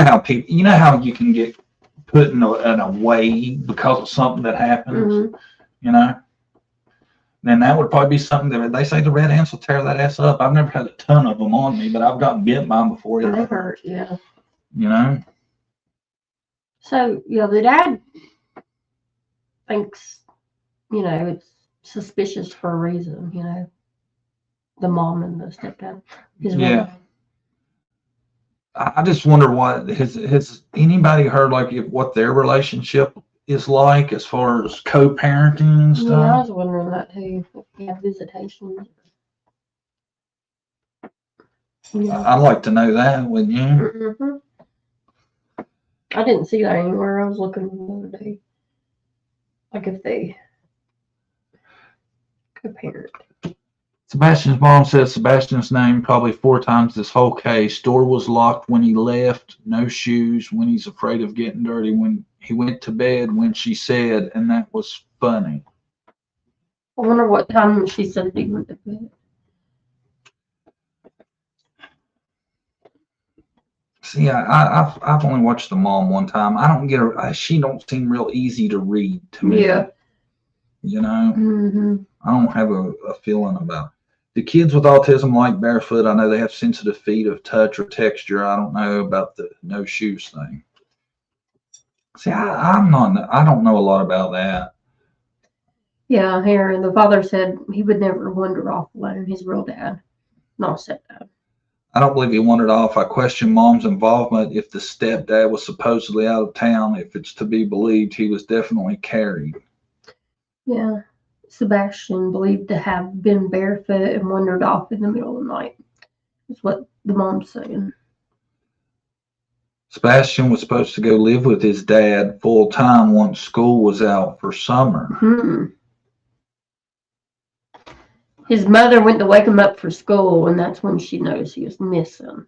how people, you know how you can get put in a way because of something that happens. You know, then that would probably be something that they say the red ants will tear that ass up. I've never had a ton of them on me, but I've gotten bit by them before. They hurt, yeah. You know. So yeah, the dad thinks, it's suspicious for a reason. The mom and the stepdad. Yeah. I just wonder what has anybody heard what their relationship is like as far as co-parenting and stuff? Yeah, I was wondering that too. If he had visitations. I'd like to know that, wouldn't you? I didn't see that anywhere. I was looking the other day. Like if they co-parent. Sebastian's mom says Sebastian's name probably 4 times this whole case. Door was locked when he left. No shoes when he's afraid of getting dirty. When he went to bed when she said, and that was funny. I wonder what time she said he went to bed. See, I've only watched the mom one time. I don't get her. She don't seem real easy to read to me. Yeah. You know. I don't have a feeling about it. The kids with autism like barefoot. I know they have sensitive feet of touch or texture. I don't know about the no shoes thing. See, I don't know a lot about that. Yeah, here the father said he would never wander off alone. His real dad, not stepdad. I don't believe he wandered off. I question mom's involvement. If the stepdad was supposedly out of town, if it's to be believed, he was definitely carried. Yeah. Sebastian believed to have been barefoot and wandered off in the middle of the night. That's what the mom's saying. Sebastian was supposed to go live with his dad full time once school was out for summer. His mother went to wake him up for school, and that's when she noticed he was missing.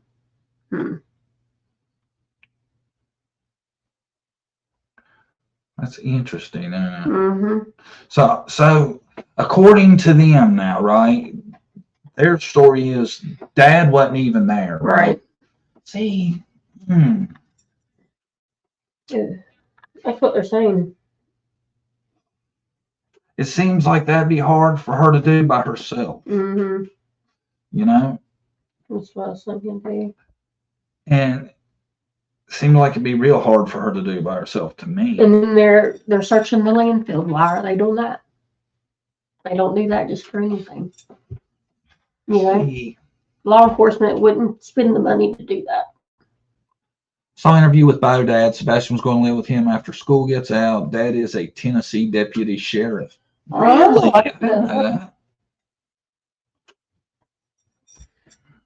That's interesting. So according to them now, right? Their story is dad wasn't even there, right? See, Yeah, that's what they're saying. It seems like that'd be hard for her to do by herself. You know? That's what I was thinking too. And it seemed like it'd be real hard for her to do by herself to me. And then they're searching the landfill. Why are they doing that? They don't do that just for anything. Law enforcement wouldn't spend the money to do that. Saw an interview with Bo Dad. Sebastian was going to live with him after school gets out. Dad is a Tennessee deputy sheriff. Really? I didn't know that.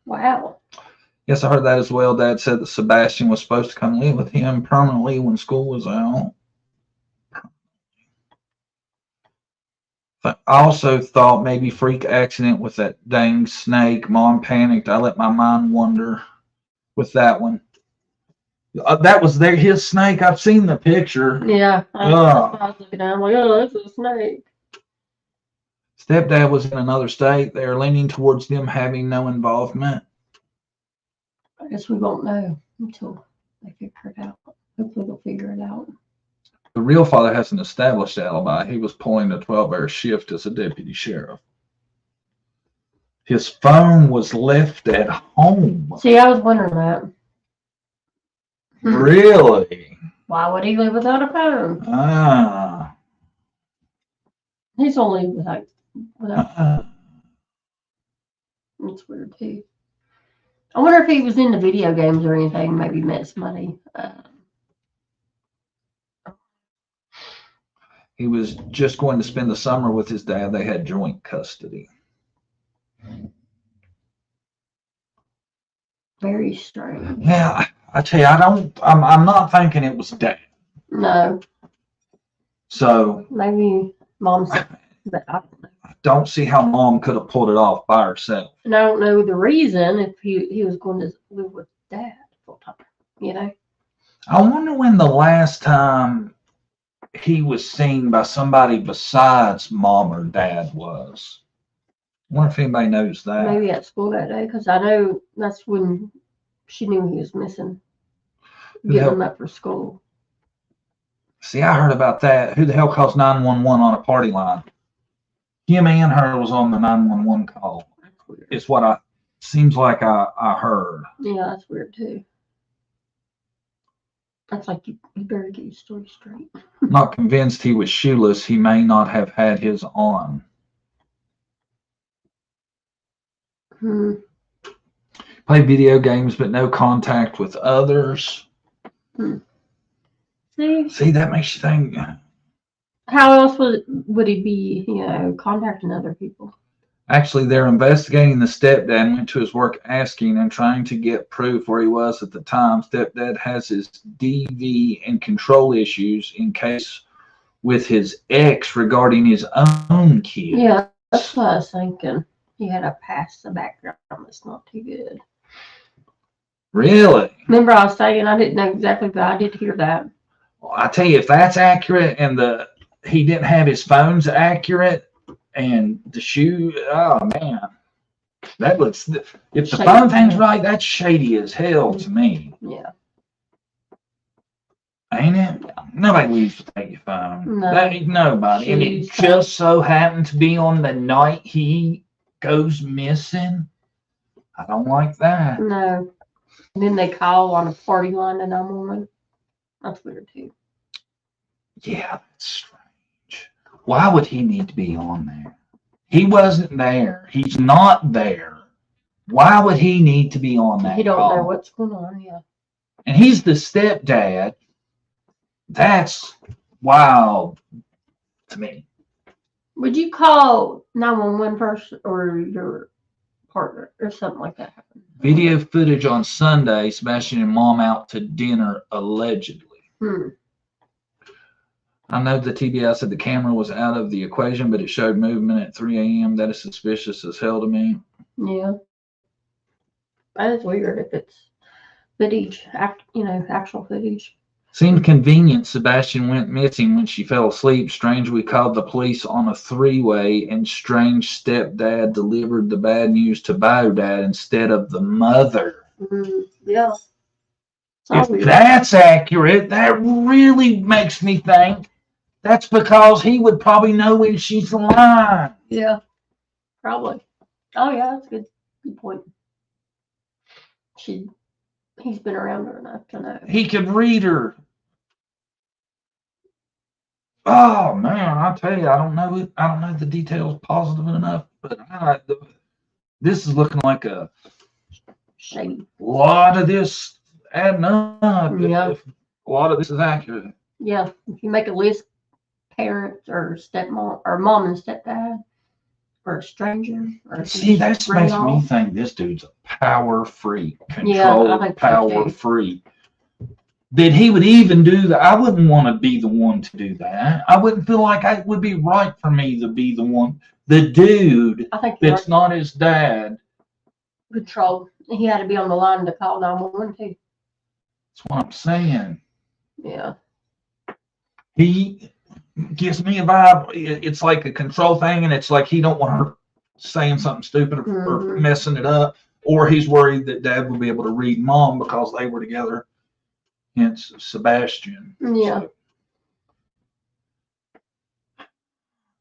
Wow. Yes, I heard that as well. Dad said that Sebastian was supposed to come live with him permanently when school was out. I also thought maybe freak accident with that dang snake. Mom panicked. I let my mind wander with that one. That was his snake. I've seen the picture. Yeah. I was looking at him like, oh, that's a snake. Stepdad was in another state. They're leaning towards them having no involvement. I guess we won't know until they figure it out. Hopefully they'll figure it out. The real father has an established alibi. He was pulling a 12-hour shift as a deputy sheriff. His phone was left at home. See, I was wondering that. Really? Why would he live without a phone? He's only without. It's weird too. I wonder if he was into video games or anything. Maybe met somebody. He was just going to spend the summer with his dad. They had joint custody. Very strange. Yeah, I tell you, I'm not thinking it was Dad. No, So maybe Mom's, but I don't know. I don't see how Mom could have pulled it off by herself. And I don't know the reason if he was going to live with Dad full time. You know? I wonder when the last time he was seen by somebody besides Mom or Dad was. I wonder if anybody knows that. Maybe at school that day, because I know that's when she knew he was missing. Getting him up for school. See, I heard about that. Who the hell calls 911 on a party line? Him and her was on the 911 call. That's weird. It's what seems like I heard. Yeah, that's weird too. That's like you better get your story straight. Not convinced he was shoeless. He may not have had his on. Play video games, but no contact with others. See, that makes you think. How else would he be, contacting other people? Actually, they're investigating the stepdad. Went to his work asking and trying to get proof where he was at the time. Stepdad has his DV and control issues in case with his ex regarding his own kids. Yeah, that's what I was thinking. He had a past, the background that's not too good. Really? Remember I was saying I didn't know exactly, but I did hear that. Well, I tell you, if that's accurate and he didn't have his phones accurate and the shoe, oh man, that looks. If the Shady. phone thing's right, that's shady as hell to me. Yeah. Ain't it? Nobody leaves to take your phone. No. Nobody. And it just so happened to be on the night he goes missing. I don't like that. No. And then they call on a party line to 911. That's weird too. Yeah, that's strange. Why would he need to be on there? He wasn't there. He's not there. Why would he need to be on that He don't call? know what's going on, yeah. And he's the stepdad. That's wild to me. Would you call 911 first or your partner or something like that happened? Video footage on Sunday, Sebastian and Mom out to dinner, allegedly. I know the TBI said the camera was out of the equation, but it showed movement at 3 a.m. That is suspicious as hell to me. Yeah. That is weird if it's footage, actual footage. Seemed convenient Sebastian went missing when she fell asleep. Strange we called the police on a three-way, and strange stepdad delivered the bad news to Biodad instead of the mother. Yeah. If that's accurate, that really makes me think that's because he would probably know when she's lying. Yeah. Probably. Oh yeah, that's a good point. He's been around her enough to know. He could read her. Oh man, I tell you, I don't know the details positive enough, but this is looking like a Shady. lot of this adding up. Yeah. If a lot of this is accurate. Yeah. If you make a list, parents or stepmom or mom and stepdad or a stranger or See, that makes me think this dude's a power freak, Yeah, I think so, power too. freak. That he would even do that. I wouldn't want to be the one to do that. I wouldn't feel like it would be right for me to be the one. The dude I think that's not his dad. control. He had to be on the line to call 911 too. That's what I'm saying. Yeah. He gives me a vibe. It's like a control thing, and it's like he don't want her saying something stupid or messing it up, or he's worried that Dad will be able to read Mom because they were together. Hence Sebastian. Yeah. So,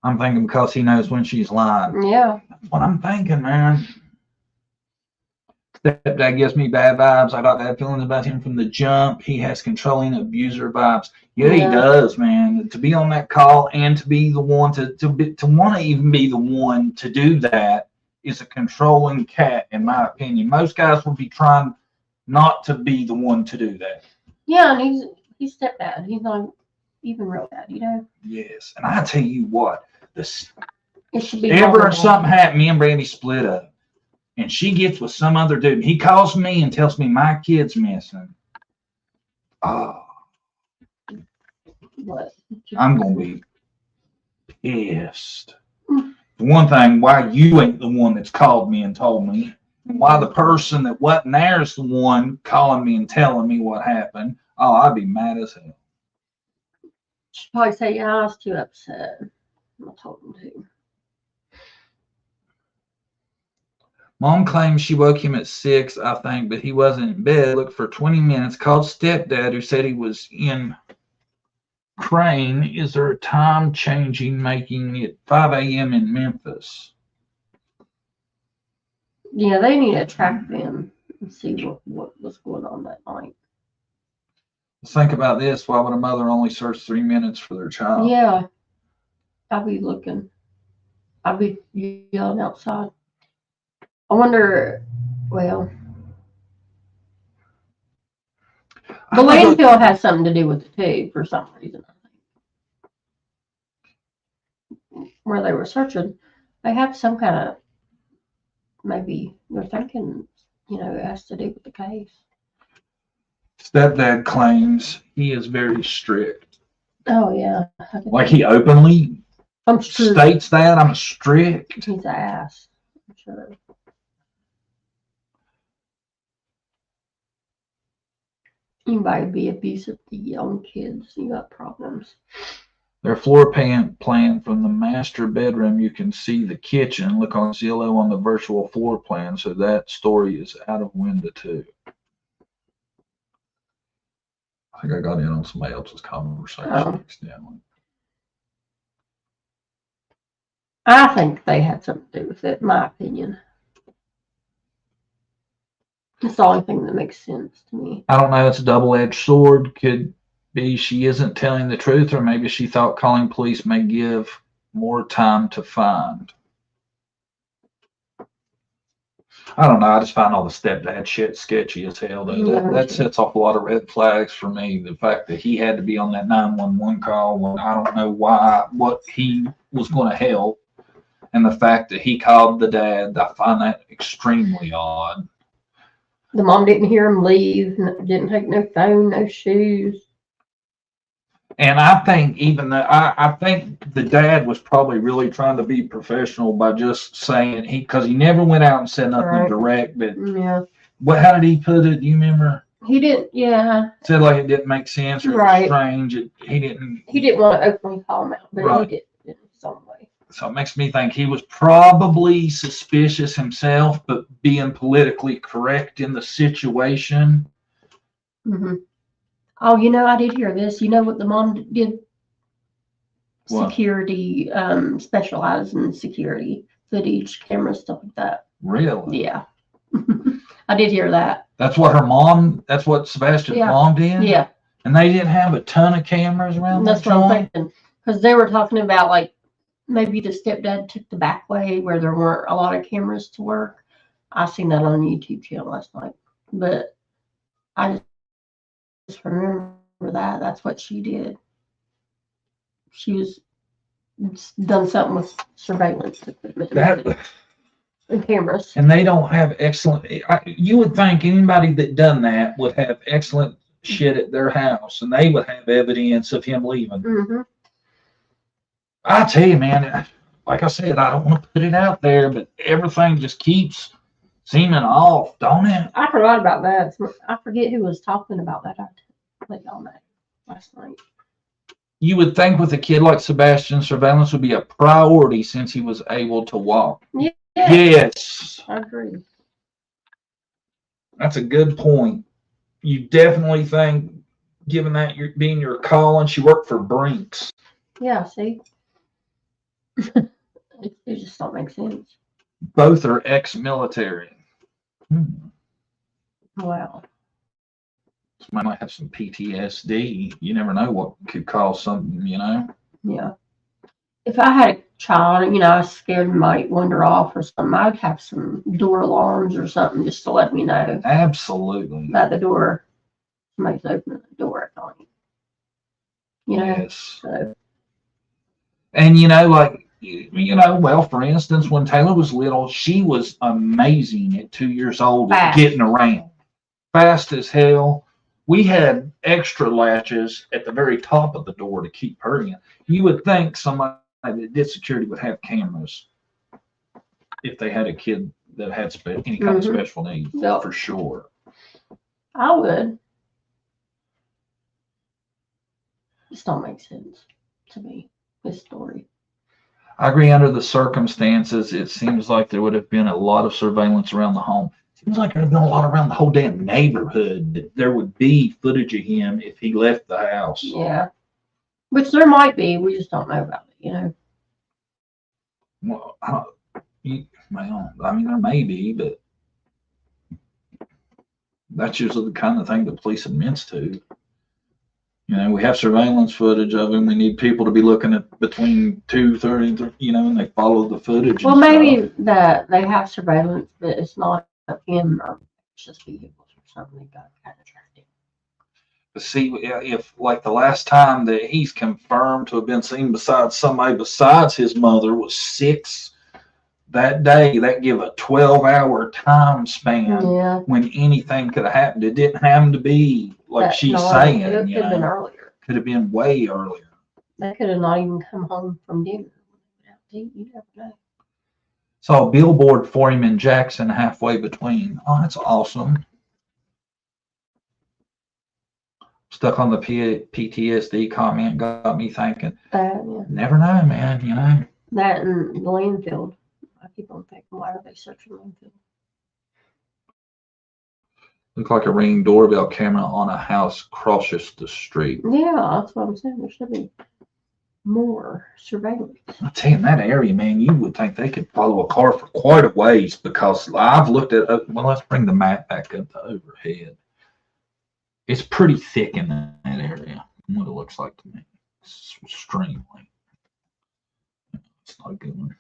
I'm thinking because he knows when she's lying. Yeah. That's what I'm thinking, man. That gives me bad vibes. I got bad feelings about him from the jump. He has controlling abuser vibes. Yeah, he does, man. To be on that call and to be the one to want to even be the one to do that is a controlling cat, in my opinion. Most guys would be trying not to be the one to do that. Yeah, and he's stepdad. He's not even real dad, Yes, and I tell you what, It should be ever vulnerable. something happened, me and Brandy split up, and she gets with some other dude. He calls me and tells me my kid's missing. Oh, What? I'm going to be pissed. For one thing, why you ain't the one that's called me and told me. Why the person that wasn't there is the one calling me and telling me what happened. Oh, I'd be mad as hell. She'd probably say, yeah, I was too upset. I told him to. Mom claims she woke him at 6, I think, but he wasn't in bed. Looked for 20 minutes. Called stepdad, who said he was in Crane. Is there a time changing, making it 5 a.m. in Memphis? Yeah, they need to track them and see what was going on that night. Think about this. Why would a mother only search 3 minutes for their child? Yeah. I'll be looking. I'll be yelling outside. I wonder, well, the landfill has something to do with it too, for some reason. Where they were searching, they have some kind of, maybe they're thinking, it has to do with the case. Stepdad claims he is very strict. Oh, yeah. Like he openly I'm sure states that I'm strict. he's an ass. I'm sure. Anybody be abusive to young kids, you got problems. Their floor plan from the master bedroom, you can see the kitchen. Look on Zillow on the virtual floor plan. So that story is out of window too. I think I got in on somebody else's conversation. Oh. Accidentally. I think they had something to do with it, in my opinion. It's the only thing that makes sense to me. I don't know. It's a double-edged sword. Could be she isn't telling the truth, or maybe she thought calling police may give more time to find. I don't know. I just find all the stepdad shit sketchy as hell. Though. That sets off a lot of red flags for me. The fact that he had to be on that 911 call when I don't know why, what he was going to help, and the fact that he called the dad, I find that extremely odd. The mom didn't hear him leave, didn't take no phone, no shoes. And I think even though I think the dad was probably really trying to be professional by just saying because he never went out and said nothing direct. But yeah, how did he put it? Do you remember? He didn't. Yeah, said like it didn't make sense or it was strange. He didn't. He didn't want to openly call him out, but he did in some way. So it makes me think he was probably suspicious himself, but being politically correct in the situation. Mm-hmm. Oh, I did hear this. You know what the mom did? What? Security, specialized in security, footage, camera, stuff like that. Really? Yeah. I did hear that. That's what Sebastian's mom did? Yeah. And they didn't have a ton of cameras around That's what I'm thinking. Because they were talking about, like, maybe the stepdad took the back way where there weren't a lot of cameras to work. I seen that on a YouTube channel last night. But I just remember that. That's what she did. She was done something with surveillance equipment and cameras. And they don't have excellent. You would think anybody that done that would have excellent shit at their house, and they would have evidence of him leaving. Mm-hmm. I tell you, man. Like I said, I don't want to put it out there, but everything just keeps seeming off, don't it? I forgot about that. I forget who was talking about that. I played on that last night. You would think with a kid like Sebastian, surveillance would be a priority since he was able to walk. Yeah. Yes. I agree. That's a good point. You definitely think, given that you're being your calling, she worked for Brinks. Yeah, see? it just don't make sense. Both are ex-military. Wow. Somebody might have some PTSD. You never know what could cause something, Yeah. If I had a child, I was scared it might wander off or something, I'd have some door alarms or something just to let me know. Absolutely. That the door, somebody's opening the door at night. Yes. So. And, like, you know, well, for instance, when Taylor was little, she was amazing at 2 years old at Fast. getting around. Fast as hell. We had extra latches at the very top of the door to keep her in. You would think somebody that did security would have cameras if they had a kid that had any kind of special needs, Yep. for sure. I would. Just don't make sense to me, this story. I agree. Under the circumstances, it seems like there would have been a lot of surveillance around the home. Seems like there would have been a lot around the whole damn neighborhood. That there would be footage of him if he left the house. Yeah. Which there might be. We just don't know about it, you know. Well, I mean, there may be, but that's usually the kind of thing the police admits to. You know, we have surveillance footage of him. We need people to be looking at between 2:30, you know, and they follow the footage. Well, maybe that they have surveillance, but it's not of him, or it's just vehicles or something. They got kind of tracked in. But see, if like the last time that he's confirmed to have been seen besides somebody besides his mother was 6 that day, that give a 12-hour time span Yeah. when anything could have happened. It didn't have to be like That she's night. saying. It could You have been know, earlier. could have been way earlier. They could have not even come home from dinner. You never know. Saw a billboard for him in Jackson halfway between. Oh, that's awesome. Stuck on the PTSD comment got me thinking. That, yeah. Never know, man. You know. That and the landfill. I keep on thinking, why are they searching landfill? Look like a Ring doorbell camera on a house crosses the street. Yeah, that's what I'm saying. There should be more surveillance. I tell you, in that area, man, you would think they could follow a car for quite a ways because I've looked at. Well, let's bring the map back up to overhead. It's pretty thick in that area. What it looks like to me, it's extremely. It's not a good one.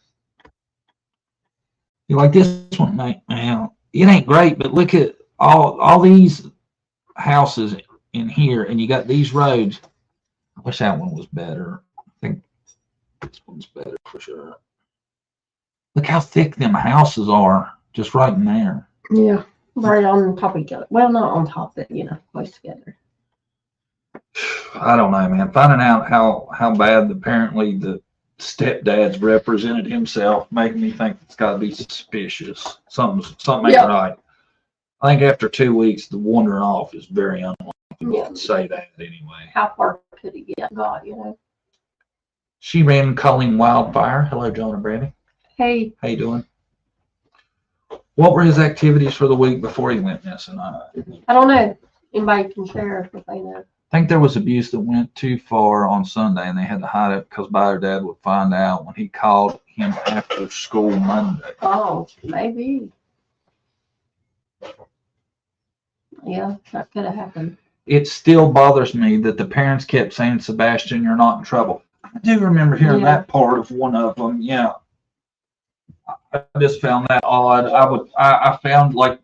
You like this one, mate? Now, it ain't great, but look at all these houses in here, and you got these roads. I wish that one was better. I think this one's better for sure. Look how thick them houses are, just right in there. Yeah, right on top of each other. Well, not on top, but you know, close together. I don't know, man. Finding out how bad apparently the stepdad's represented himself, making me think it's got to be suspicious. Something ain't right. I think after 2 weeks, the wandering off is very unlikely. Yeah. To say that anyway. How far could he got, you know? She ran Culling Wildfire. Hello, John and Brandy. Hey. How you doing? What were his activities for the week before he went missing? I don't know. Anybody can share if they know. I think there was abuse that went too far on Sunday, and they had to hide it because her dad would find out when he called him after school Monday. Oh, maybe. Yeah, that could have happened. It still bothers me that the parents kept saying, Sebastian, you're not in trouble. I do remember hearing that part of one of them. Yeah. I just found that odd. I found like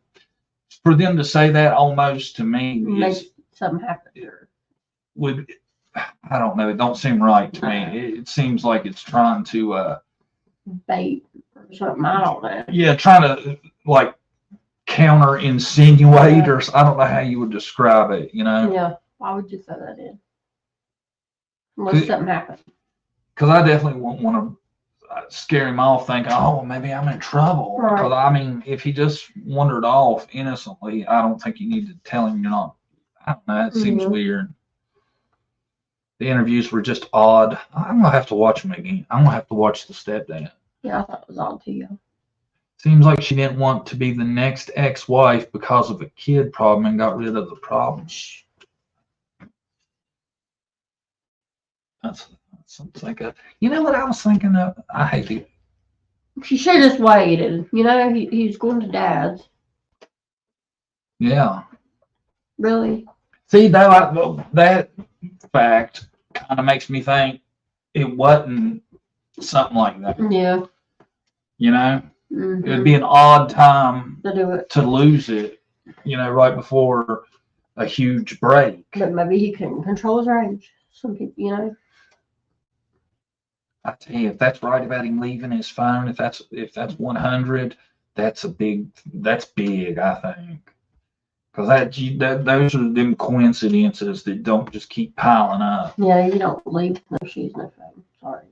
for them to say that almost to me Make something happen. Would, I don't know. It don't seem right to me. It seems like it's trying to bait or something. I don't know. Yeah, trying to like counter insinuate or I don't know how you would describe it, you know. Yeah, why would you throw that in? Unless something happened. Because I definitely won't want to scare him off thinking, oh, maybe I'm in trouble. Because I mean, if he just wandered off innocently, I don't think you need to tell him you're not. I don't know. It seems weird. The interviews were just odd. I'm gonna have to watch them again. I'm gonna have to watch the stepdad. Yeah, I thought it was odd too. Seems like she didn't want to be the next ex-wife because of a kid problem and got rid of the problem. That's something. You know what I was thinking of? I hate it. She should have just waited. You know, he's going to Dad's. Yeah. Really? See, that fact kind of makes me think it wasn't something like that. Yeah. You know? It would be an odd time to do it, to lose it, you know, right before a huge break. But maybe he couldn't control his rage. Some people, you know. I tell you, if that's right about him leaving his phone, if that's 100, that's big, I think. Because those are them coincidences that don't just keep piling up. Yeah, you don't leave no shoes, no phone. Sorry.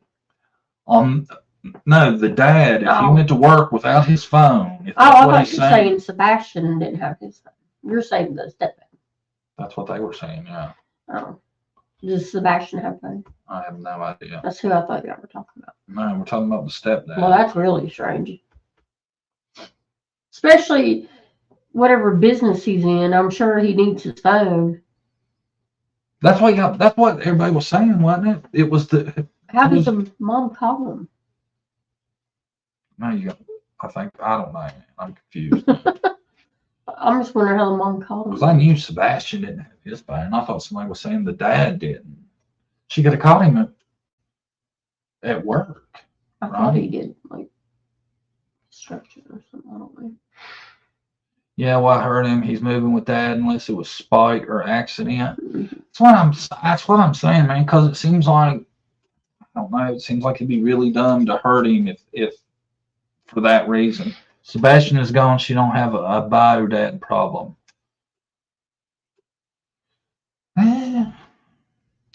No, the dad, if he Oh. went to work without his phone, if Oh, I that's what thought he's you were saying, saying Sebastian didn't have his phone. You're saying the stepdad. that's what they were saying, yeah. Oh. Does Sebastian have a phone? I have no idea. That's who I thought y'all were talking about. No, we're talking about the stepdad. Well, that's really strange. Especially whatever business he's in, I'm sure he needs his phone. That's what everybody was saying, wasn't it? It was How does the mom call him? No, I don't know. I'm confused. I'm just wondering how the mom called him. Because I knew Sebastian didn't have his phone. I thought somebody was saying the dad didn't. She could have called him at work. I thought he did, like, construction or something. I don't know. Yeah, well, I heard him. He's moving with dad unless it was spite or accident. Mm-hmm. That's what I'm saying, man. Because it seems like, I don't know. It seems like it'd be really dumb to hurt him if for that reason. Sebastian is gone. She don't have a bio-dad problem.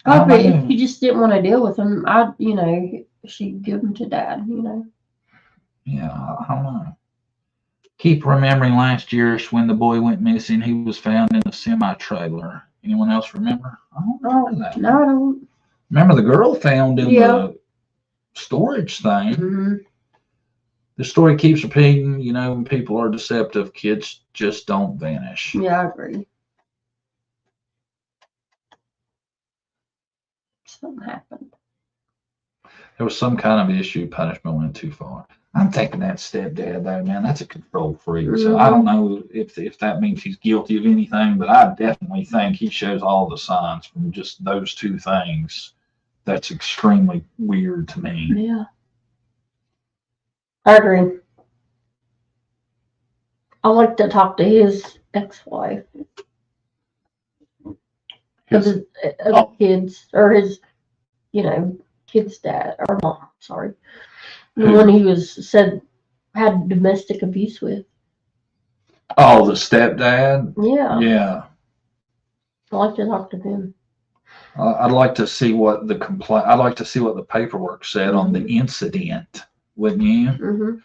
Probably if he just didn't want to deal with him, she'd give him to dad, Yeah, I don't know. Keep remembering last year when the boy went missing, he was found in a semi-trailer. Anyone else remember? I don't remember that. No, I don't. Remember the girl found in the storage thing? Mm-hmm. The story keeps repeating, when people are deceptive, kids just don't vanish. Yeah, I agree. Something happened. There was some kind of issue, punishment went too far. I'm taking that stepdad though, man. That's a control freak. Mm-hmm. So I don't know if that means he's guilty of anything, but I definitely think he shows all the signs from just those two things. That's extremely weird to me. Yeah. I agree. I like to talk to his ex-wife. His kids, or his, kid's dad, or mom, sorry. The one he had domestic abuse with. Oh, the stepdad? Yeah. Yeah. I like to talk to him. I'd like to see what I'd like to see what the paperwork said on the incident, wouldn't you? Mm-hmm.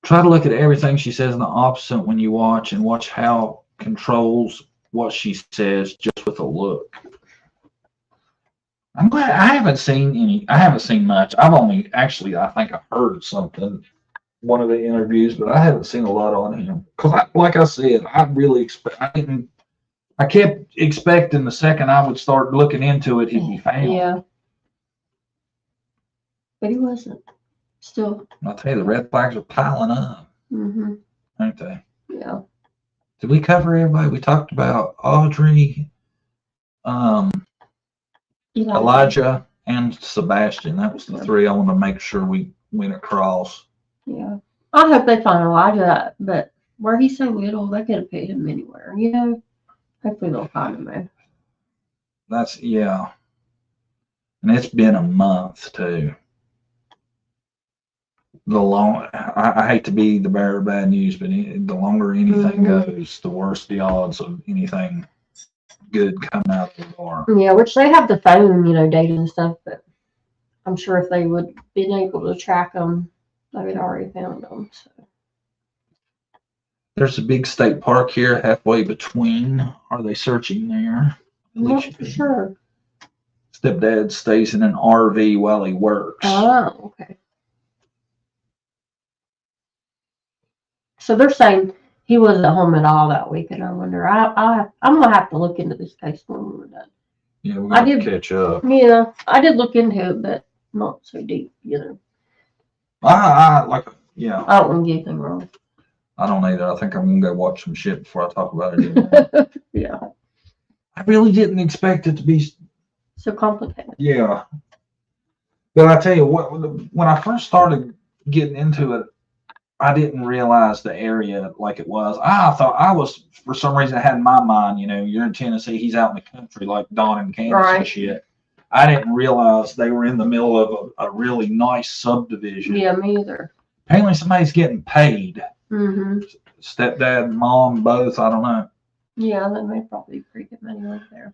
Try to look at everything she says in the opposite when you watch, and watch how controls what she says just with a look. I'm glad I haven't seen much. I've only I think I heard something, one of the interviews, but I haven't seen a lot on him. Because like I said, I kept expecting the second I would start looking into it, he'd be found. Yeah. But he wasn't. Still. I'll tell you, the red flags are piling up. Mm-hmm. Aren't they? Yeah. Did we cover everybody? We talked about Audrey, Elijah, and Sebastian. That was the three I want to make sure we went across. Yeah. I hope they find Elijah, but where he's so little, they could have paid him anywhere, Hopefully they'll find him there. Yeah. And it's been a month too. I hate to be the bearer of bad news, but the longer anything goes, the worse the odds of anything good coming out of the bar. Yeah, which they have the phone, data and stuff, but I'm sure if they would been able to track them, they would already found them. So. There's a big state park here halfway between. Are they searching there? I'm not for sure. Stepdad stays in an RV while he works. Oh, okay. So they're saying he wasn't home at all that week, and I wonder. I'm gonna have to look into this case when we're done. Yeah, we got to catch up. Yeah, I did look into it, but not so deep, I don't want to get anything wrong. I don't either. I think I'm gonna go watch some shit before I talk about it anymore. Yeah. I really didn't expect it to be so complicated. Yeah. But I tell you what, when I first started getting into it, I didn't realize the area like it was. I thought for some reason, I had in my mind, you're in Tennessee, he's out in the country like Dawn and Kansas and shit. I didn't realize they were in the middle of a really nice subdivision. Yeah, me either. Apparently somebody's getting paid. Mm-hmm. Stepdad, mom, both. I don't know. Yeah, they made probably pretty good money over there.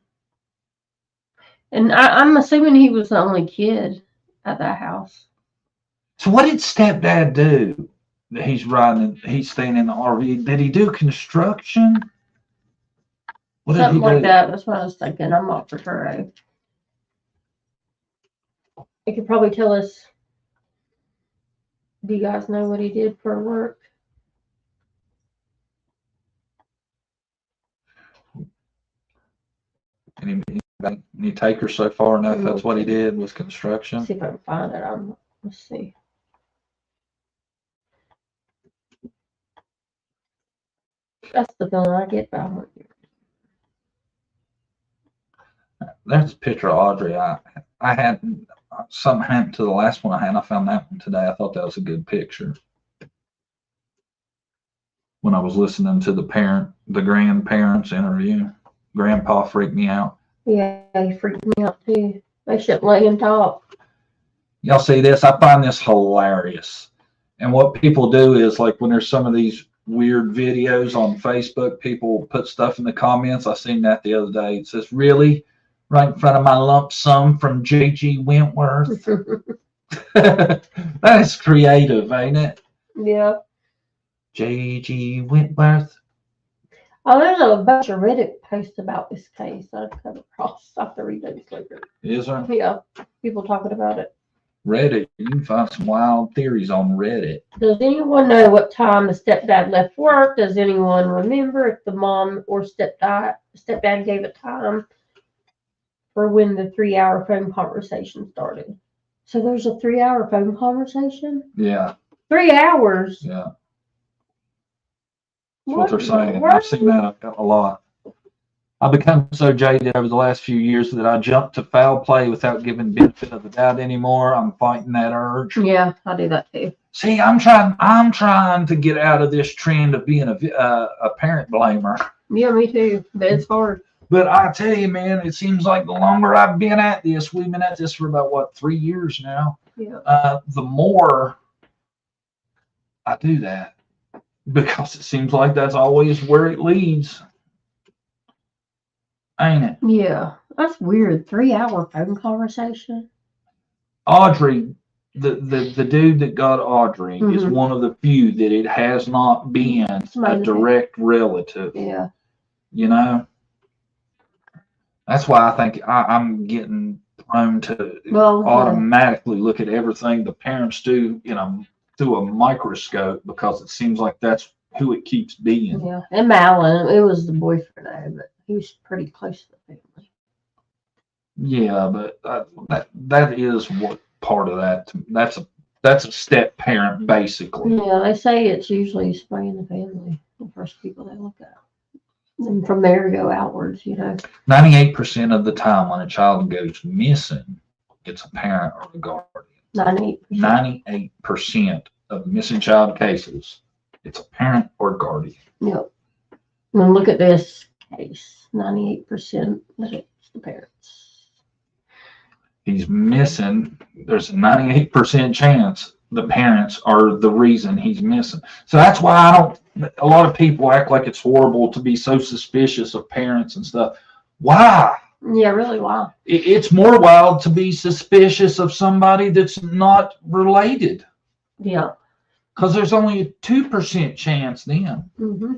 And I'm assuming he was the only kid at that house. So what did stepdad do? That he's staying in the RV. Did he do construction? What did Something he like do? that. That's what I was thinking. I'm not for sure. He could probably tell us. Do you guys know what he did for work? Any takers so far? No, that's what he did was construction. Let's see if I can find it. Let's see. That's the feeling I get about him. There's a picture of Audrey. I had something happened to the last one I had. I found that one today. I thought that was a good picture. When I was listening to the grandparents interview, Grandpa freaked me out. Yeah, he freaked me out too. They shouldn't let him talk. Y'all see this? I find this hilarious. And what people do is, like, when there's some of these weird videos on Facebook, people put stuff in the comments. I seen that the other day. It says, "Really? Right in front of my lump sum from J.G. Wentworth." That is creative, ain't it? Yeah. J.G. Wentworth. Oh, there's a bunch of Reddit posts about this case I've come across. I have to read those later. Is there? Yeah, people talking about it. Reddit. You can find some wild theories on Reddit. Does anyone know what time the stepdad left work? Does anyone remember if the mom or stepdad gave a time for when the 3-hour phone conversation started? So there's a 3-hour phone conversation? Yeah. 3 hours? Yeah. That's what they're saying. I've seen that a lot. I've become so jaded over the last few years that I jump to foul play without giving benefit of the doubt anymore. I'm fighting that urge. Yeah, I do that too. See, I'm trying to get out of this trend of being a parent blamer. Yeah, me too. But it's hard. But I tell you, man, it seems like the longer I've been at this, we've been at this for about 3 years now. Yeah. The more I do that, because it seems like that's always where it leads. Ain't it? Yeah. That's weird. 3-hour phone conversation. Audrey, the dude that got Audrey is one of the few that it has not been a direct relative. Yeah. You know? That's why I think I'm getting prone to automatically look at everything the parents do, through a microscope, because it seems like that's who it keeps being. Yeah. And Malin, it was the boyfriend though, but he was pretty close to the family. Yeah, but that is what part of that. That's a step parent, basically. Yeah, they say it's usually somebody in the family, the first people they look at. And from there go outwards, 98% of the time when a child goes missing, it's a parent or a guardian. 98% of missing child cases, it's a parent or guardian. Yep. And look at this case. 98% that it's the parents. He's missing. There's a 98% chance the parents are the reason he's missing. So that's why a lot of people act like it's horrible to be so suspicious of parents and stuff. Why? Yeah, really, wow. It's more wild to be suspicious of somebody that's not related. Yeah. Because there's only a 2% chance then. Mm-hmm.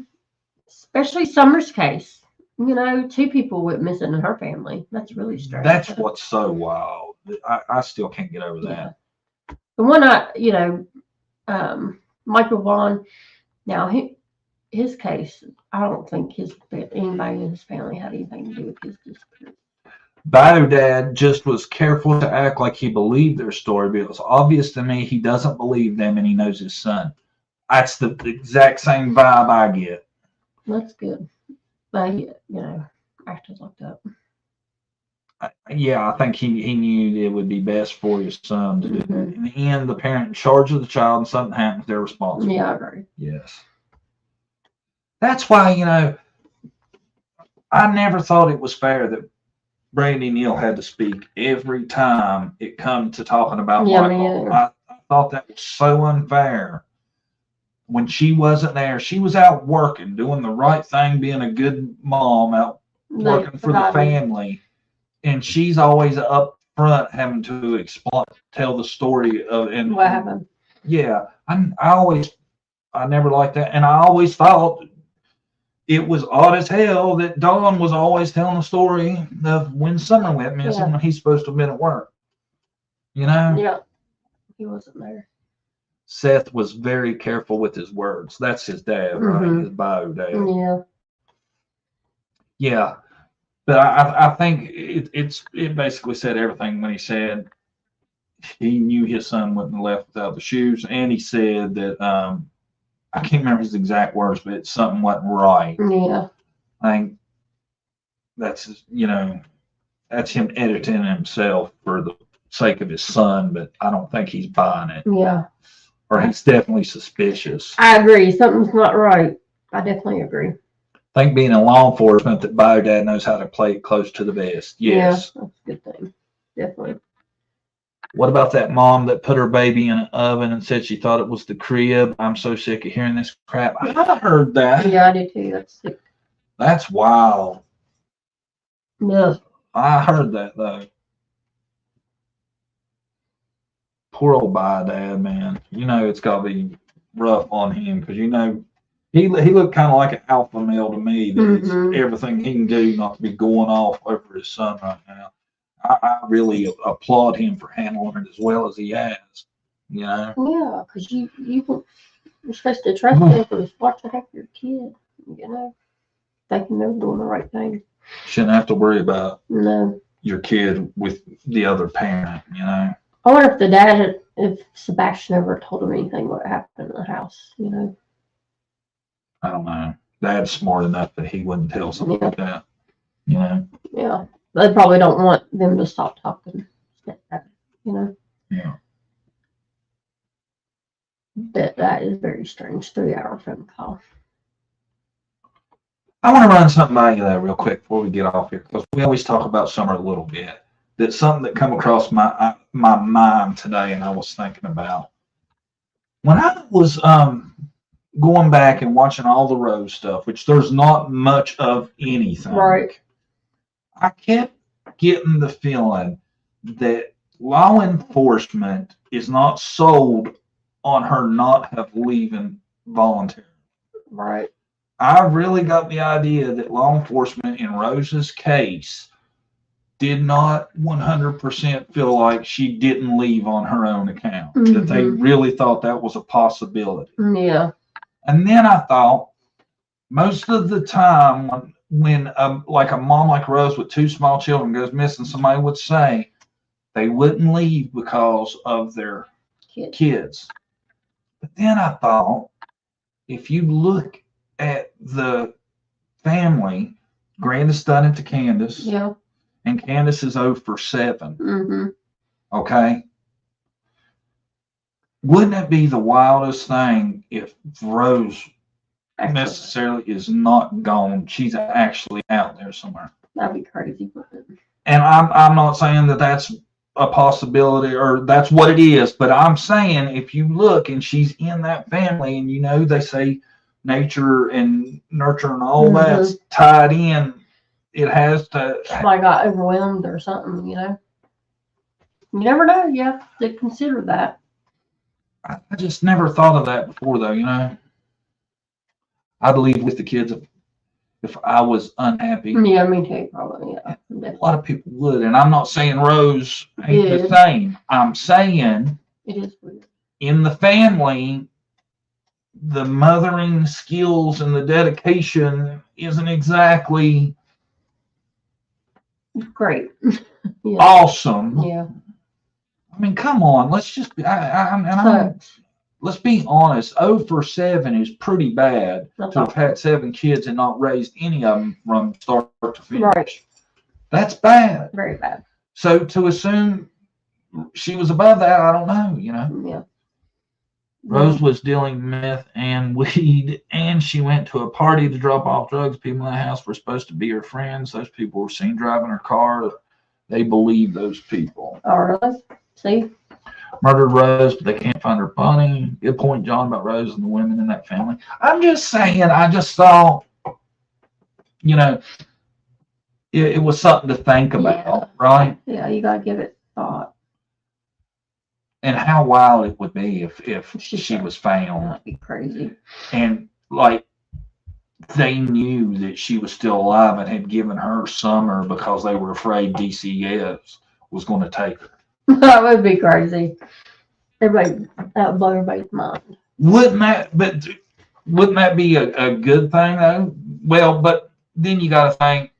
Especially Summer's case. 2 people went missing in her family. That's really strange. That's what's so wild. I still can't get over that. The one Michael Vaughn, now his case, I don't think anybody in his family had anything to do with his disappearance. Bio-Dad just was careful to act like he believed their story, but it was obvious to me he doesn't believe them and he knows his son. That's the exact same vibe I get. That's good. But, acted like that. Yeah, I think he knew it would be best for his son to do that. In the end, the parent in charge of the child, and something happens, they're responsible. Yeah, I agree. Yes. That's why, I never thought it was fair that Brandy Neal had to speak every time it come to talking about Yeah, Michael. me I thought that was so unfair. When she wasn't there, she was out working, doing the right thing, being a good mom, out working for the family, and she's always up front having to explain, tell the story of and what happened. yeah, I never liked that, and I always thought it was odd as hell that Don was always telling the story of when Summer went missing when he's supposed to have been at work. You know? Yeah, he wasn't there. Seth was very careful with his words. That's his dad, right? His bio dad. Yeah. Yeah. But I think it basically said everything when he said he knew his son wouldn't have left without the shoes, and he said that I can't remember his exact words, but something wasn't right. Yeah. I think that's that's him editing himself for the sake of his son, but I don't think he's buying it. Yeah. Or he's definitely suspicious. I agree. Something's not right. I definitely agree. I think being in law enforcement, that bio dad knows how to play it close to the vest. Yes. Yeah, that's a good thing. Definitely. What about that mom that put her baby in an oven and said she thought it was the crib? I'm so sick of hearing this crap. I heard that. Yeah, I did too. That's sick. That's wild. Yeah. I heard that though. Poor old bio dad, man. It's got to be rough on him because he looked kind of like an alpha male to me. That it's everything he can do not to be going off over his son right now. I really applaud him for handling it as well as he has. Yeah, because you're supposed to trust them for watching after your kid. Thinking they're doing the right thing. Shouldn't have to worry about No. your kid with the other parent. I wonder if if Sebastian ever told him anything what happened in the house. I don't know. Dad's smart enough that he wouldn't tell something like that. Yeah. They probably don't want them to stop talking. Yeah. That is very strange. 3-hour phone call. I want to run something by you there real quick before we get off here, because we always talk about Summer a little bit. That's something that come across my mind today, and I was thinking about when I was going back and watching all the Rose stuff, which there's not much of anything. Right. I kept getting the feeling that law enforcement is not sold on her not have leaving voluntarily. Right. I really got the idea that law enforcement in Rose's case did not 100% feel like she didn't leave on her own account, that they really thought that was a possibility. Yeah. And then I thought, most of the time when like a mom like Rose with 2 small children goes missing, somebody would say they wouldn't leave because of their kids. But then I thought, if you look at the family, Grandis done it to Candace. Yeah. And Candace is 0 for 7. Okay. Wouldn't it be the wildest thing if Rose necessarily is not gone? She's actually out there somewhere. That'd be crazy. And I'm not saying that that's a possibility or that's what it is, but I'm saying if you look and she's in that family, and they say nature and nurture and all that's tied in, it has to. Somebody got overwhelmed or something, You never know. You have to consider that. I just never thought of that before, though. I believe with the kids, if I was unhappy. Yeah, me too, probably. Yeah, a lot of people would, and I'm not saying Rose ain't the same. I'm saying it is weird. In the family, the mothering skills and the dedication isn't exactly great. Awesome. Yeah. I mean, come on. Let's just be. Let's be honest. 0 for 7 is pretty bad to have had 7 kids and not raised any of them from start to finish. Right. That's bad. Very bad. So to assume she was above that, I don't know. Yeah. Rose was dealing meth and weed, and she went to a party to drop off drugs. People in the house were supposed to be her friends. Those people were seen driving her car. They believe those people. Oh, really? See? Murdered Rose, but they can't find her body. Good point, John, about Rose and the women in that family. I'm just saying, I just saw, you know, it was something to think about, Yeah. right? Yeah, you gotta give it thought. And how wild it would be if she was found. That'd be crazy. And, like, they knew that she was still alive and had given her summer because they were afraid DCS was going to take her. That would be crazy. Everybody, that would blow everybody's mind. Wouldn't that be a good thing though? Well, but then you got to think,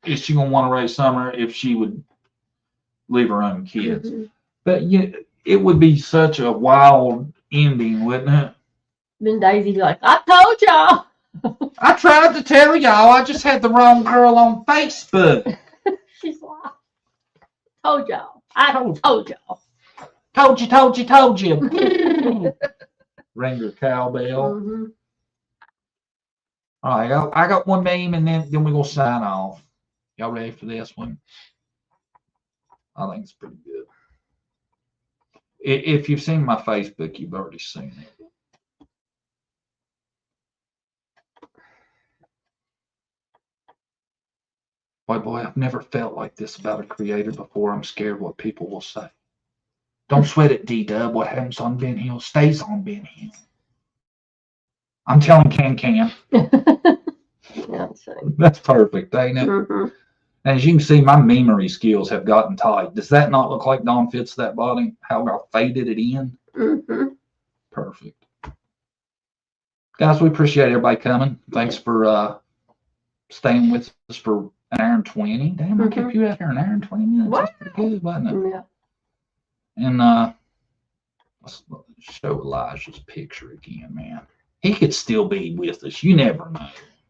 is she gonna want to raise Summer if she would leave her own kids? Mm-hmm. But it would be such a wild ending, wouldn't it? Then Daisy be like, I told y'all. I tried to tell y'all, I just had the wrong girl on Facebook. She's like, told y'all. I don't told y'all. Told you. Ring her cowbell. Mm-hmm. All right, I got one meme and then we're going to sign off. Y'all ready for this one? I think it's pretty good. If you've seen my Facebook, you've already seen it. Boy, I've never felt like this about a creator before. I'm scared what people will say. Don't sweat it, D-Dub. What happens on Ben Hill stays on Ben Hill. I'm telling Can. Yeah, That's perfect, ain't it? mm-hmm. As you can see, my memory skills have gotten tight. Does that not look like Dawn fits that body? How I faded it in? Mm-hmm. Perfect. Guys, we appreciate everybody coming. Thanks for staying with us for an hour and 20. Damn, I kept you out here an hour and 20 minutes. What? That's pretty good, wasn't it? Yeah. And let's show Elijah's picture again, man. He could still be with us. You never know.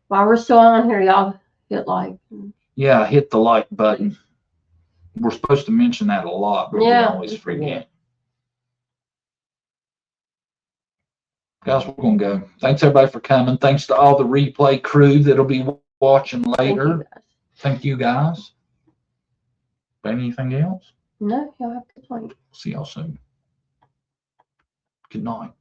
While we're still on here, y'all hit like. Yeah, hit the like button. We're supposed to mention that a lot, but we always forget. Guys, we're going to go. Thanks, everybody, for coming. Thanks to all the replay crew that'll be watching later. Thank you, guys. Anything else? No, y'all have a good night. See y'all soon. Good night.